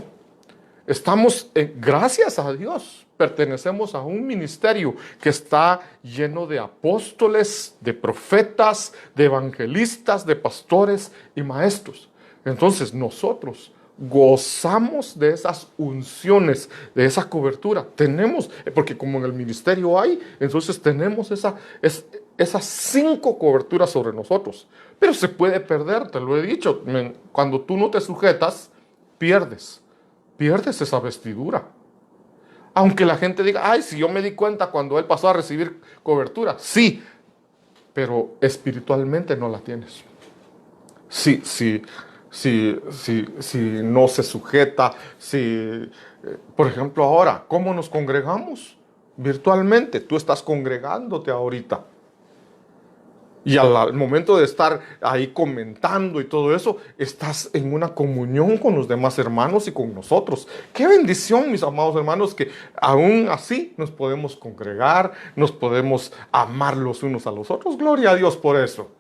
Estamos, gracias a Dios, pertenecemos a un ministerio que está lleno de apóstoles, de profetas, de evangelistas, de pastores y maestros. Entonces nosotros gozamos de esas unciones, de esa cobertura. Tenemos, porque como en el ministerio hay, entonces tenemos esas 5 coberturas sobre nosotros. Pero se puede perder, te lo he dicho. Cuando tú no te sujetas, pierdes esa vestidura. Aunque la gente diga, ay, si yo me di cuenta cuando él pasó a recibir cobertura. Sí, pero espiritualmente no la tienes. Si no se sujeta, por ejemplo ahora, ¿cómo nos congregamos? Virtualmente, tú estás congregándote ahorita. Y al momento de estar ahí comentando y todo eso, estás en una comunión con los demás hermanos y con nosotros. Qué bendición, mis amados hermanos, que aún así nos podemos congregar, nos podemos amar los unos a los otros. Gloria a Dios por eso.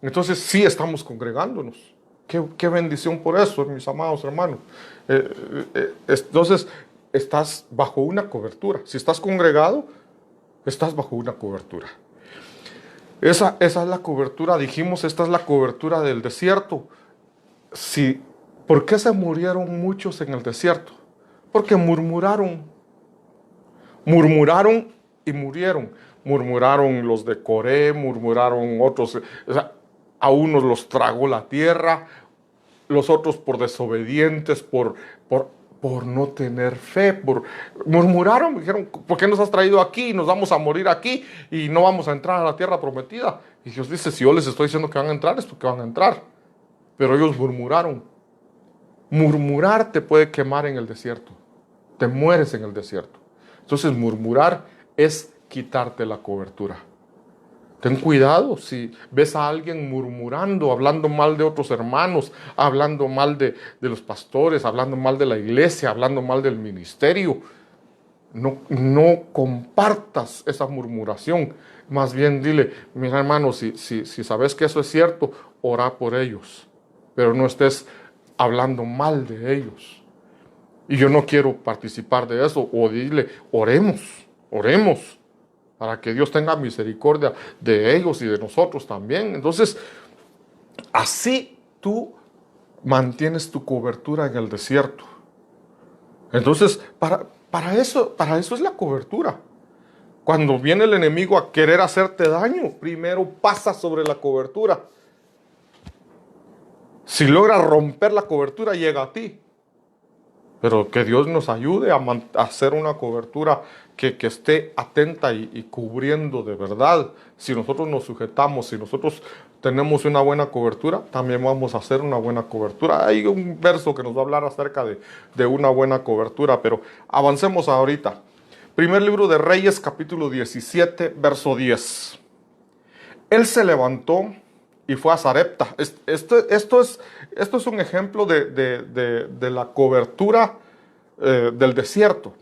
Entonces sí estamos congregándonos. Qué bendición por eso, mis amados hermanos. Entonces estás bajo una cobertura. Si estás congregado, estás bajo una cobertura. Esa es la cobertura, dijimos, esta es la cobertura del desierto. ¿Por qué se murieron muchos en el desierto? Porque murmuraron y murieron. Murmuraron los de Coré, murmuraron otros, o sea, a unos los tragó la tierra, los otros por desobedientes, por no tener fe, murmuraron, dijeron, ¿por qué nos has traído aquí? Nos vamos a morir aquí y no vamos a entrar a la tierra prometida. Y Dios dice, si yo les estoy diciendo que van a entrar, es porque van a entrar. Pero ellos murmuraron. Murmurar te puede quemar en el desierto. Te mueres en el desierto. Entonces murmurar es quitarte la cobertura. Ten cuidado si ves a alguien murmurando, hablando mal de otros hermanos, hablando mal de los pastores, hablando mal de la iglesia, hablando mal del ministerio. No compartas esa murmuración. Más bien dile, mira hermano, si sabes que eso es cierto, ora por ellos. Pero no estés hablando mal de ellos. Y yo no quiero participar de eso. O dile, oremos. Para que Dios tenga misericordia de ellos y de nosotros también. Entonces, así tú mantienes tu cobertura en el desierto. Entonces, Para eso es la cobertura. Cuando viene el enemigo a querer hacerte daño, primero pasa sobre la cobertura. Si logra romper la cobertura, llega a ti. Pero que Dios nos ayude a hacer una cobertura que esté atenta y cubriendo de verdad. Si nosotros nos sujetamos, si nosotros tenemos una buena cobertura, también vamos a hacer una buena cobertura. Hay un verso que nos va a hablar acerca de una buena cobertura, pero avancemos ahorita. Primer libro de Reyes, capítulo 17, verso 10. Él se levantó y fue a Sarepta. Esto es un ejemplo de la cobertura del desierto,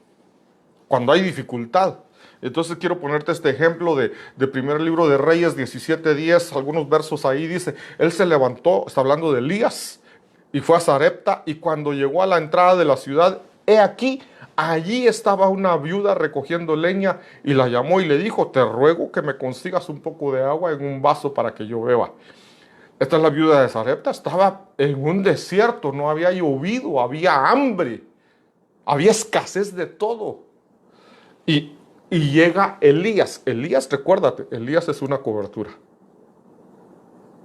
cuando hay dificultad. Entonces quiero ponerte este ejemplo de primer libro de Reyes 17:10, algunos versos ahí dice, él se levantó, está hablando de Elías, y fue a Sarepta, y cuando llegó a la entrada de la ciudad, he aquí, allí estaba una viuda recogiendo leña, y la llamó y le dijo, te ruego que me consigas un poco de agua en un vaso para que yo beba. Esta es la viuda de Sarepta, estaba en un desierto, no había llovido, había hambre, había escasez de todo. Y llega Elías. Elías, recuérdate, Elías es una cobertura.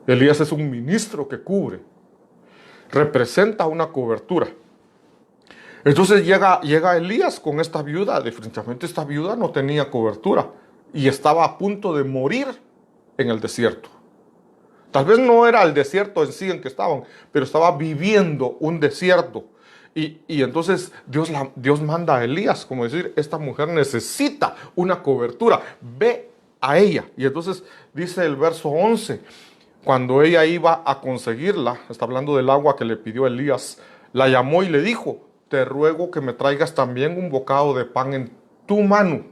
Elías es un ministro que cubre. Representa una cobertura. Entonces llega Elías con esta viuda. Definitivamente esta viuda no tenía cobertura. Y estaba a punto de morir en el desierto. Tal vez no era el desierto en sí en que estaban, pero estaba viviendo un desierto. Y entonces Dios manda a Elías, como decir, esta mujer necesita una cobertura, ve a ella. Y entonces dice el verso 11, cuando ella iba a conseguirla, está hablando del agua que le pidió Elías, la llamó y le dijo, te ruego que me traigas también un bocado de pan en tu mano.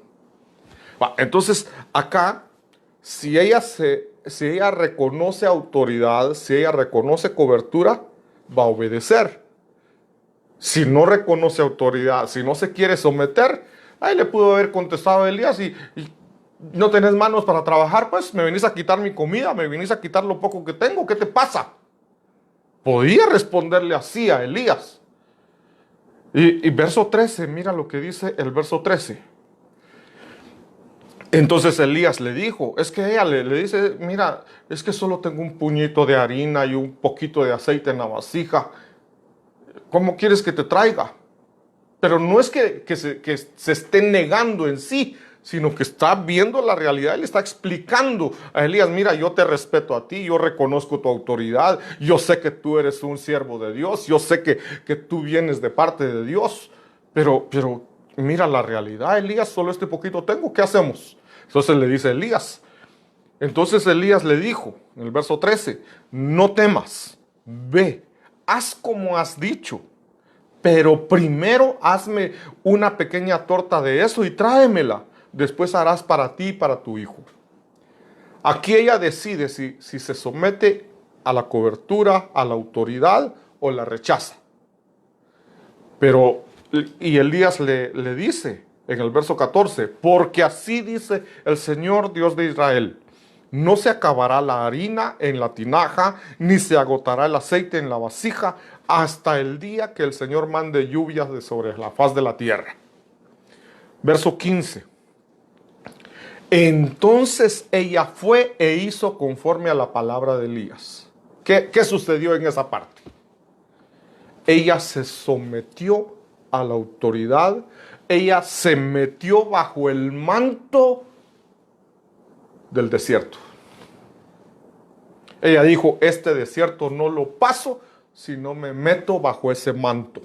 Entonces acá, si ella reconoce autoridad, si ella reconoce cobertura, va a obedecer. Si no reconoce autoridad, si no se quiere someter, ahí le pudo haber contestado a Elías y no tenés manos para trabajar, pues me venís a quitar mi comida, me venís a quitar lo poco que tengo, ¿qué te pasa? Podía responderle así a Elías. Y verso 13, mira lo que dice el verso 13. Entonces Elías le dijo, es que ella le dice, mira, es que solo tengo un puñito de harina y un poquito de aceite en la vasija. ¿Cómo quieres que te traiga? Pero no es que se esté negando en sí, sino que está viendo la realidad y le está explicando a Elías, mira, yo te respeto a ti, yo reconozco tu autoridad, yo sé que tú eres un siervo de Dios, yo sé que tú vienes de parte de Dios, pero mira la realidad, Elías, solo este poquito tengo, ¿qué hacemos? Entonces le dice Elías. Entonces Elías le dijo, en el verso 13, no temas, ve, haz como has dicho, pero primero hazme una pequeña torta de eso y tráemela. Después harás para ti y para tu hijo. Aquí ella decide si se somete a la cobertura, a la autoridad o la rechaza. Y Elías le dice en el verso 14, porque así dice el Señor Dios de Israel, no se acabará la harina en la tinaja, ni se agotará el aceite en la vasija, hasta el día que el Señor mande lluvias de sobre la faz de la tierra. Verso 15. Entonces ella fue e hizo conforme a la palabra de Elías. ¿Qué sucedió en esa parte? Ella se sometió a la autoridad, ella se metió bajo el manto del desierto. Ella dijo, este desierto no lo paso si no me meto bajo ese manto.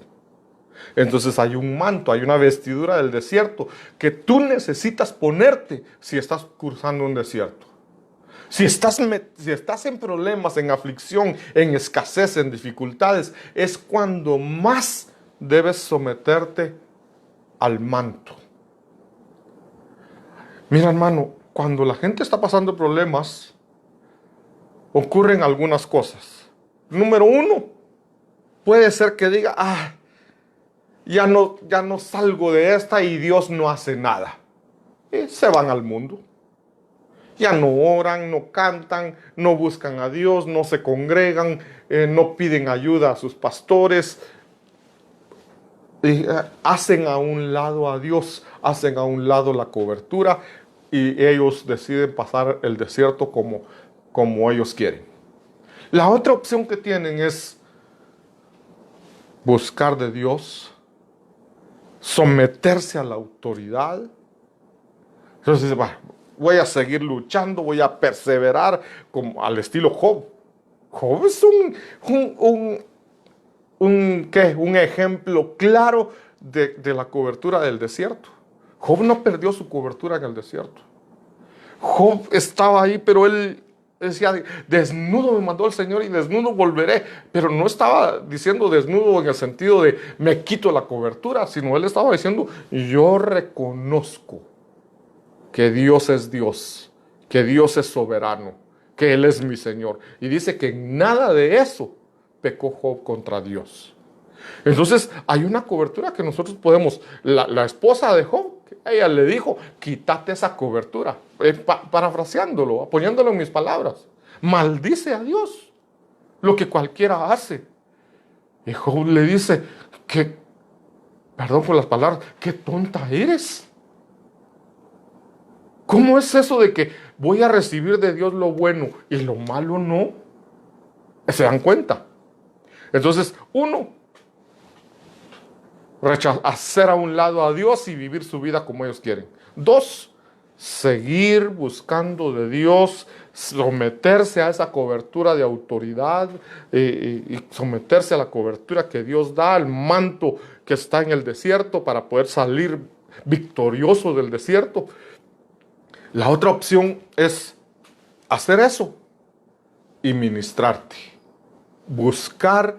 Entonces hay un manto, hay una vestidura del desierto que tú necesitas ponerte si estás cruzando un desierto. Si estás en problemas, en aflicción, en escasez, en dificultades, es cuando más debes someterte al manto. Mira, hermano, cuando la gente está pasando problemas, ocurren algunas cosas. Número uno, puede ser que diga, ya no salgo de esta y Dios no hace nada. Y se van al mundo. Ya no oran, no cantan, no buscan a Dios, no se congregan, no piden ayuda a sus pastores. hacen a un lado a Dios, hacen a un lado la cobertura y ellos deciden pasar el desierto como ellos quieren. La otra opción que tienen es buscar de Dios, someterse a la autoridad. Entonces dice, bueno, voy a seguir luchando, voy a perseverar como al estilo Job. Job es un ejemplo claro de la cobertura del desierto. Job no perdió su cobertura en el desierto. Job estaba ahí, pero él decía, desnudo me mandó el Señor y desnudo volveré. Pero no estaba diciendo desnudo en el sentido de me quito la cobertura, sino él estaba diciendo, yo reconozco que Dios es Dios, que Dios es soberano, que Él es mi Señor. Y dice que en nada de eso pecó Job contra Dios. Entonces hay una cobertura que nosotros podemos, la esposa de Job, ella le dijo, quítate esa cobertura, parafraseándolo, poniéndolo en mis palabras, maldice a Dios, lo que cualquiera hace. Y Job le dice, perdón por las palabras, qué tonta eres. ¿Cómo es eso de que voy a recibir de Dios lo bueno y lo malo no? ¿Se dan cuenta? Entonces, uno, hacer a un lado a Dios y vivir su vida como ellos quieren. Dos, seguir buscando de Dios, someterse a esa cobertura de autoridad y someterse a la cobertura que Dios da, al manto que está en el desierto para poder salir victorioso del desierto. La otra opción es hacer eso y ministrarte. Buscar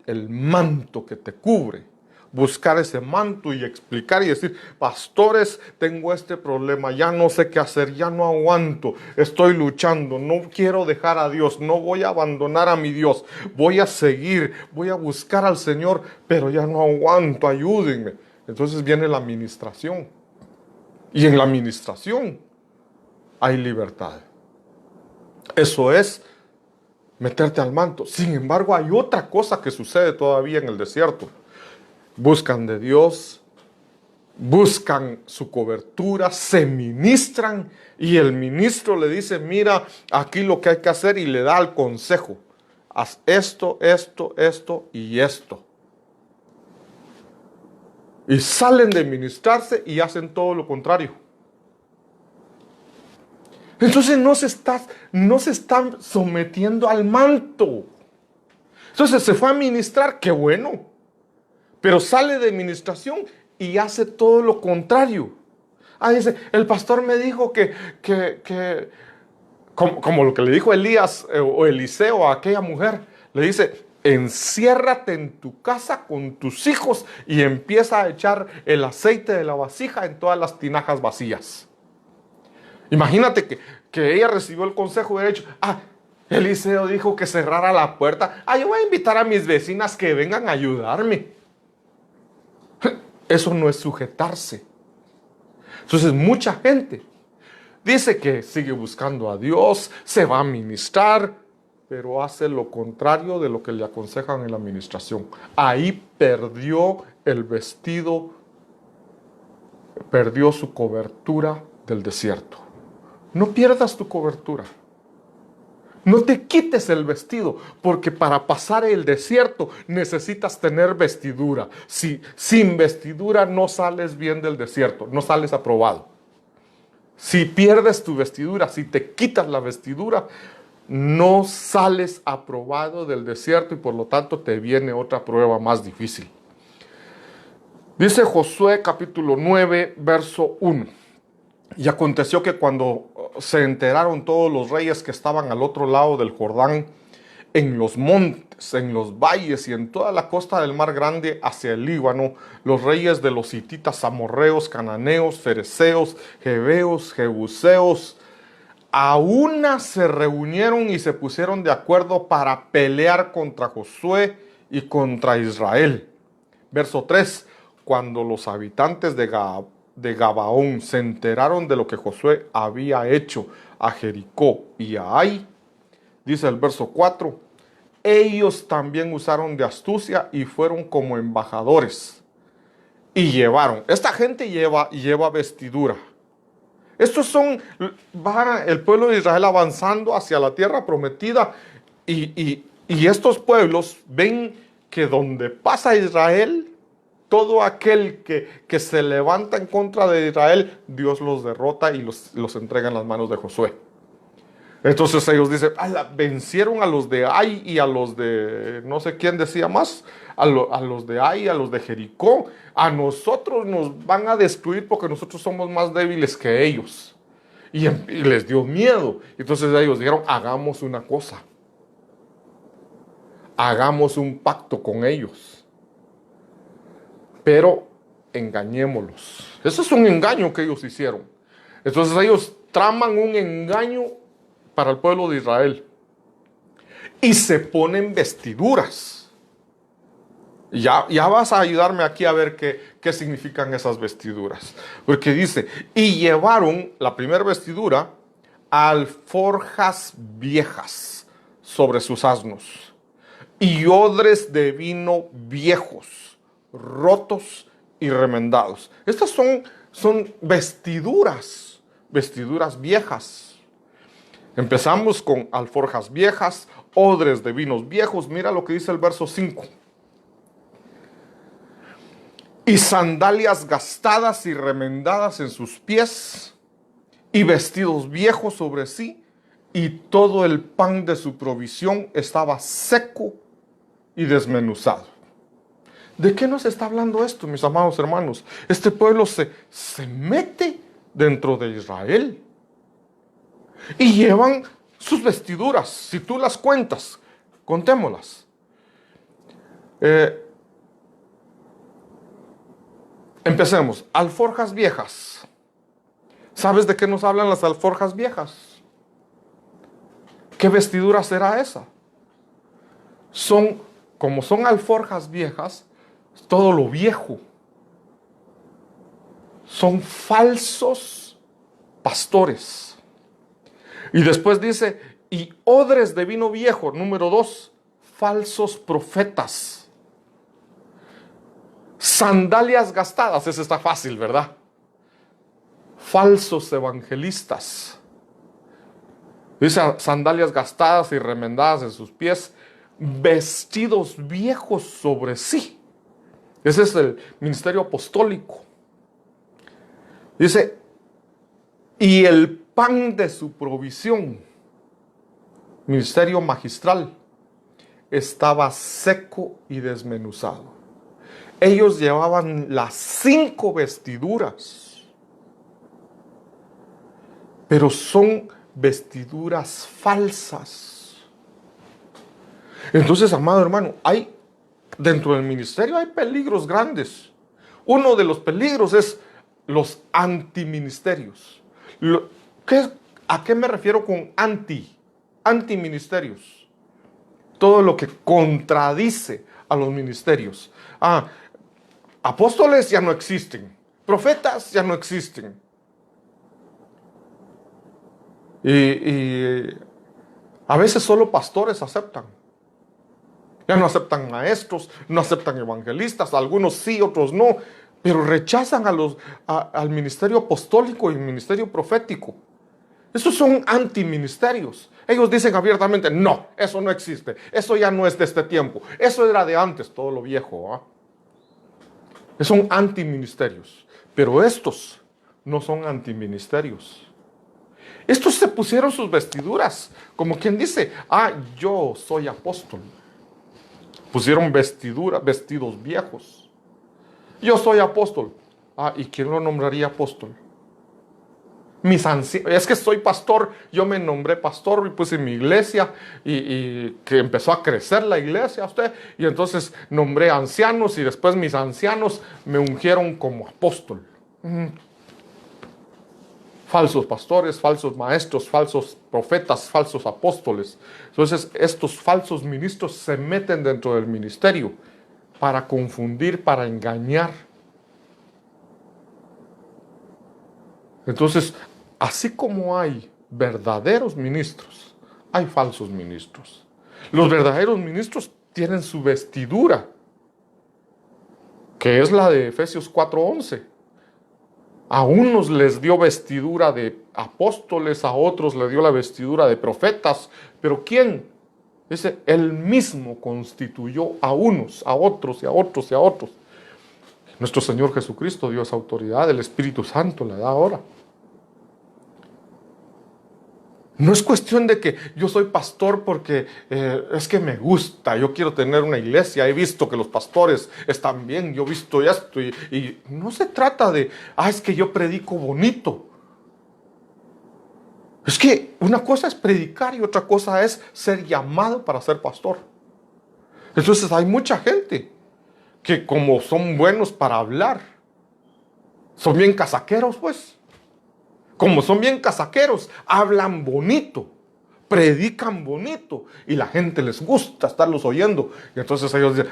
el manto que te cubre. Buscar ese manto y explicar y decir, pastores, tengo este problema, ya no sé qué hacer, ya no aguanto, estoy luchando, no quiero dejar a Dios, no voy a abandonar a mi Dios, voy a seguir, voy a buscar al Señor, pero ya no aguanto, ayúdenme. Entonces viene la administración. Y en la administración hay libertad. Eso es meterte al manto. Sin embargo, hay otra cosa que sucede todavía en el desierto. Buscan de Dios, buscan su cobertura, se ministran y el ministro le dice, mira, aquí lo que hay que hacer y le da el consejo. Haz esto, esto, esto y esto. Y salen de ministrarse y hacen todo lo contrario. Entonces no se están sometiendo al manto. Entonces se fue a ministrar, qué bueno. Pero sale de administración y hace todo lo contrario. Dice, el pastor me dijo como lo que le dijo Elías o Eliseo a aquella mujer. Le dice, enciérrate en tu casa con tus hijos y empieza a echar el aceite de la vasija en todas las tinajas vacías. Imagínate que ella recibió el consejo de hecho, Eliseo dijo que cerrara la puerta. Yo voy a invitar a mis vecinas que vengan a ayudarme. Eso no es sujetarse. Entonces mucha gente dice que sigue buscando a Dios, se va a ministrar, pero hace lo contrario de lo que le aconsejan en la administración. Ahí perdió el vestido, perdió su cobertura del desierto. No pierdas tu cobertura. No te quites el vestido, porque para pasar el desierto necesitas tener vestidura. Sin vestidura no sales bien del desierto, no sales aprobado. Si pierdes tu vestidura, si te quitas la vestidura, no sales aprobado del desierto y por lo tanto te viene otra prueba más difícil. Dice Josué capítulo 9, verso 1. Y aconteció que cuando se enteraron todos los reyes que estaban al otro lado del Jordán, en los montes, en los valles y en toda la costa del mar grande hacia el Líbano, los reyes de los hititas, amorreos, cananeos, fereceos, jebeos, jebuseos, a una se reunieron y se pusieron de acuerdo para pelear contra Josué y contra Israel. Verso 3, cuando los habitantes de Gabaón se enteraron de lo que Josué había hecho a Jericó y a Ai, dice el verso 4, ellos también usaron de astucia y fueron como embajadores. y llevaron. Esta gente lleva vestidura. Estos son, va el pueblo de Israel avanzando hacia la tierra prometida y estos pueblos ven que donde pasa Israel, todo aquel que se levanta en contra de Israel, Dios los derrota y los entrega en las manos de Josué. Entonces ellos dicen, vencieron a los de Ai y a los de, no sé quién decía más, a los de Ai, a los de Jericó. A nosotros nos van a destruir porque nosotros somos más débiles que ellos. Y les dio miedo. Entonces ellos dijeron, hagamos una cosa. Hagamos un pacto con ellos. Pero engañémoslos. Ese es un engaño que ellos hicieron. Entonces ellos traman un engaño para el pueblo de Israel y se ponen vestiduras. Ya vas a ayudarme aquí a ver qué significan esas vestiduras, porque dice, y llevaron la primera vestidura, alforjas viejas sobre sus asnos y odres de vino viejos, rotos y remendados. Estas son vestiduras viejas. Empezamos con alforjas viejas, odres de vinos viejos. Mira lo que dice el verso 5. Y sandalias gastadas y remendadas en sus pies, y vestidos viejos sobre sí, y todo el pan de su provisión estaba seco y desmenuzado. ¿De qué nos está hablando esto, mis amados hermanos? Este pueblo se mete dentro de Israel. Y llevan sus vestiduras. Si tú las cuentas, contémoslas. Empecemos. Alforjas viejas. ¿Sabes de qué nos hablan las alforjas viejas? ¿Qué vestidura será esa? Como son alforjas viejas, todo lo viejo. Son falsos pastores. Y después dice, y odres de vino viejo, número 2, falsos profetas. Sandalias gastadas, ese está fácil, ¿verdad? Falsos evangelistas. Dice, sandalias gastadas y remendadas en sus pies, vestidos viejos sobre sí. Ese es el ministerio apostólico. Dice, y el pan de su provisión, ministerio magistral, estaba seco y desmenuzado. Ellos llevaban las 5 vestiduras, pero son vestiduras falsas. Entonces, amado hermano, dentro del ministerio hay peligros grandes. Uno de los peligros es los antiministerios. ¿A qué me refiero con antiministerios? Todo lo que contradice a los ministerios. Apóstoles ya no existen. Profetas ya no existen. Y a veces solo pastores aceptan. Ya no aceptan maestros, no aceptan evangelistas, algunos sí, otros no, pero rechazan al ministerio apostólico y el ministerio profético. Esos son antiministerios. Ellos dicen abiertamente, no, eso no existe, eso ya no es de este tiempo, eso era de antes, todo lo viejo. Son antiministerios, pero estos no son antiministerios. Estos se pusieron sus vestiduras, como quien dice, yo soy apóstol. Pusieron vestidos viejos. Yo soy apóstol. ¿Y quién lo nombraría apóstol? Mis ancianos. Es que soy pastor. Yo me nombré pastor y puse mi iglesia y que empezó a crecer la iglesia usted. Y entonces nombré ancianos y después mis ancianos me ungieron como apóstol. Falsos pastores, falsos maestros, falsos profetas, falsos apóstoles. Entonces estos falsos ministros se meten dentro del ministerio para confundir, para engañar. Entonces, así como hay verdaderos ministros, hay falsos ministros. Los verdaderos ministros tienen su vestidura. que es la de Efesios 4:11. A unos les dio vestidura de apóstoles, a otros les dio la vestidura de profetas. ¿Pero quién? Dice, Él mismo constituyó a unos, a otros y a otros y a otros. Nuestro Señor Jesucristo dio esa autoridad, el Espíritu Santo la da ahora. No es cuestión de que yo soy pastor porque es que me gusta, yo quiero tener una iglesia, he visto que los pastores están bien, yo he visto esto y no se trata de, es que yo predico bonito. Es que una cosa es predicar y otra cosa es ser llamado para ser pastor. Entonces hay mucha gente que como son buenos para hablar, son bien casaqueros pues. Como son bien casaqueros, hablan bonito, predican bonito y la gente les gusta estarlos oyendo. Y entonces ellos dicen,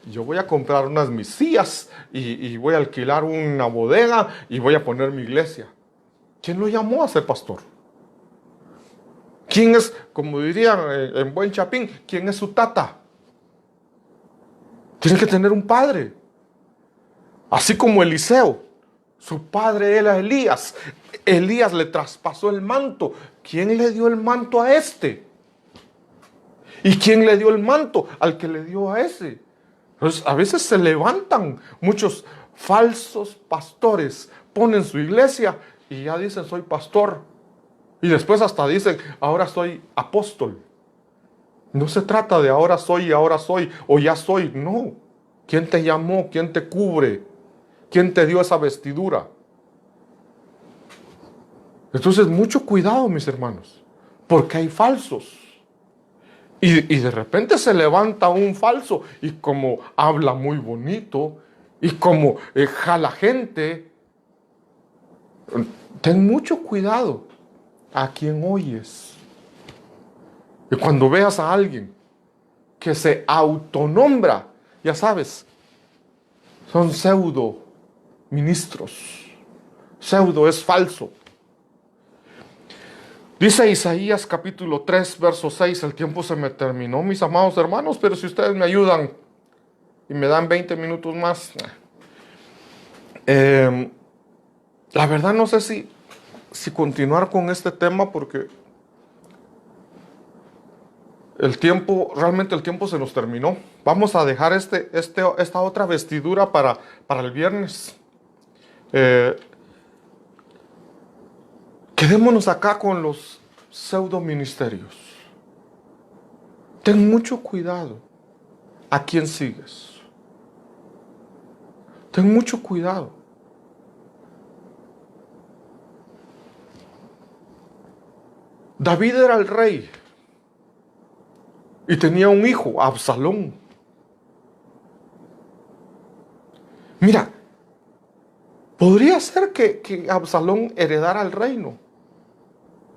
yo voy a comprar unas mis sillas y voy a alquilar una bodega y voy a poner mi iglesia. ¿Quién lo llamó a ser pastor? ¿Quién es, como dirían en buen chapín, quién es su tata? Tiene que tener un padre. Así como Eliseo, su padre era Elías. Elías le traspasó el manto. ¿Quién le dio el manto a este? ¿Y quién le dio el manto al que le dio a ese? Entonces, a veces se levantan muchos falsos pastores, ponen su iglesia y ya dicen soy pastor. Y después hasta dicen ahora soy apóstol. No se trata de ahora soy o ya soy. No. ¿Quién te llamó? ¿Quién te cubre? ¿Quién te dio esa vestidura? Entonces, mucho cuidado, mis hermanos, porque hay falsos. Y de repente se levanta un falso y como habla muy bonito y como jala gente, ten mucho cuidado a quien oyes. Y cuando veas a alguien que se autonombra, ya sabes, son pseudo ministros. Pseudo es falso. Dice Isaías capítulo 3, verso 6, el tiempo se me terminó, mis amados hermanos, pero si ustedes me ayudan y me dan 20 minutos más. La verdad no sé si continuar con este tema porque realmente el tiempo se nos terminó. Vamos a dejar esta otra vestidura para el viernes. Quedémonos acá con los pseudo ministerios. Ten mucho cuidado a quién sigues. Ten mucho cuidado. David era el rey y tenía un hijo, Absalón. Mira, podría ser que Absalón heredara el reino,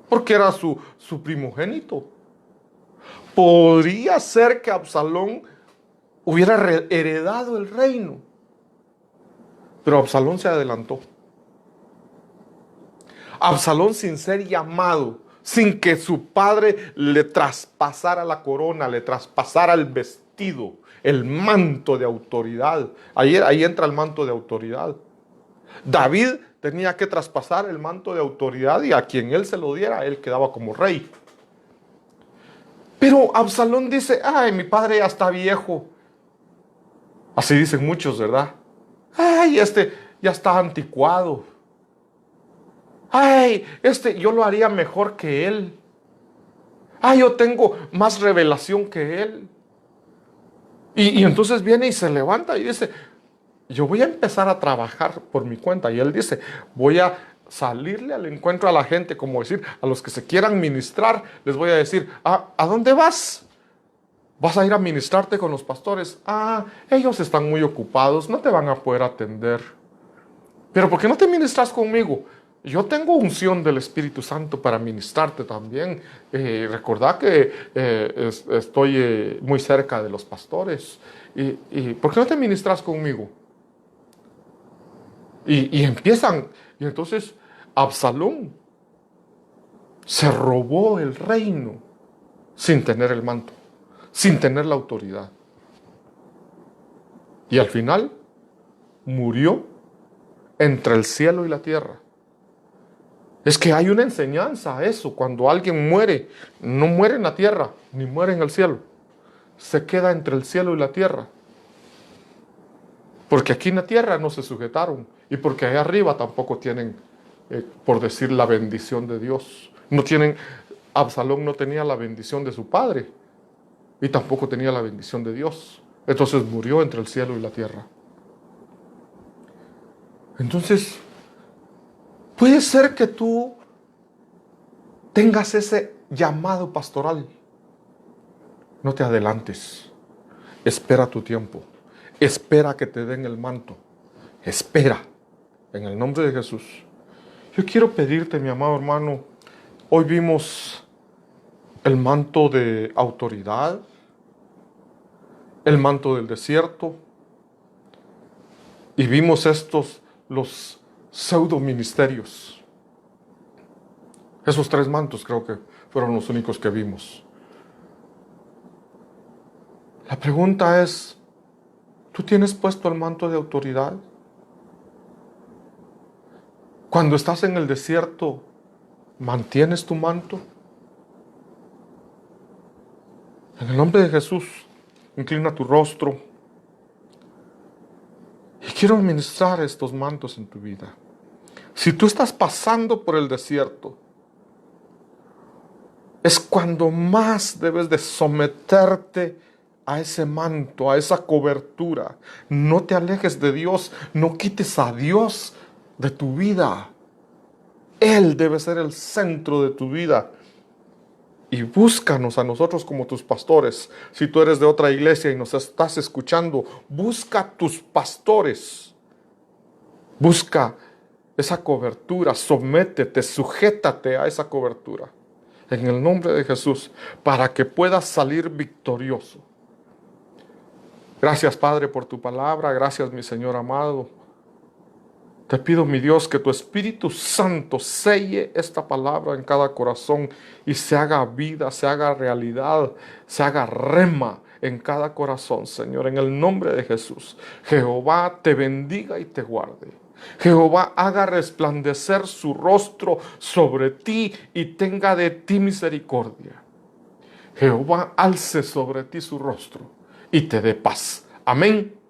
porque era su primogénito. Podría ser que Absalón hubiera heredado el reino, pero Absalón se adelantó. Absalón, sin ser llamado, sin que su padre le traspasara la corona, le traspasara el vestido, el manto de autoridad. Ahí entra el manto de autoridad. David tenía que traspasar el manto de autoridad y a quien él se lo diera, él quedaba como rey. Pero Absalón dice, mi padre ya está viejo. Así dicen muchos, ¿verdad? Este ya está anticuado. Yo lo haría mejor que él. Yo tengo más revelación que él. Y entonces viene y se levanta y dice, yo voy a empezar a trabajar por mi cuenta. Y él dice, voy a salirle al encuentro a la gente, como decir, a los que se quieran ministrar, les voy a decir, ¿a dónde vas? ¿Vas a ir a ministrarte con los pastores? Ellos están muy ocupados, no te van a poder atender. Pero ¿por qué no te ministras conmigo? Yo tengo unción del Espíritu Santo para ministrarte también. Recordá que estoy muy cerca de los pastores. ¿Y por qué no te ministras conmigo? Y empiezan. Y entonces Absalón se robó el reino sin tener el manto, sin tener la autoridad. Y al final murió entre el cielo y la tierra. Es que hay una enseñanza a eso. Cuando alguien muere, no muere en la tierra, ni muere en el cielo. Se queda entre el cielo y la tierra. Porque aquí en la tierra no se sujetaron. Y porque allá arriba tampoco tienen, por decir, la bendición de Dios. No tienen, Absalón no tenía la bendición de su padre. Y tampoco tenía la bendición de Dios. Entonces murió entre el cielo y la tierra. Entonces, puede ser que tú tengas ese llamado pastoral. No te adelantes. Espera tu tiempo. Espera que te den el manto. Espera. En el nombre de Jesús. Yo quiero pedirte, mi amado hermano, hoy vimos el manto de autoridad, el manto del desierto, y vimos los pseudo ministerios. Esos 3 mantos creo que fueron los únicos que vimos. La pregunta es, ¿tú tienes puesto el manto de autoridad? Cuando estás en el desierto, ¿mantienes tu manto? En el nombre de Jesús, inclina tu rostro. Y quiero ministrar estos mantos en tu vida. Si tú estás pasando por el desierto, es cuando más debes de someterte a ese manto, a esa cobertura. No te alejes de Dios, no quites a Dios de tu vida. Él debe ser el centro de tu vida. Y búscanos a nosotros como tus pastores. Si tú eres de otra iglesia y nos estás escuchando, busca tus pastores. Busca esa cobertura, sométete, sujétate a esa cobertura. En el nombre de Jesús, para que puedas salir victorioso. Gracias, Padre, por tu palabra. Gracias, mi Señor amado. Te pido, mi Dios, que tu Espíritu Santo selle esta palabra en cada corazón y se haga vida, se haga realidad, se haga rema en cada corazón, Señor. En el nombre de Jesús, Jehová te bendiga y te guarde. Jehová haga resplandecer su rostro sobre ti y tenga de ti misericordia. Jehová alce sobre ti su rostro y te dé paz. Amén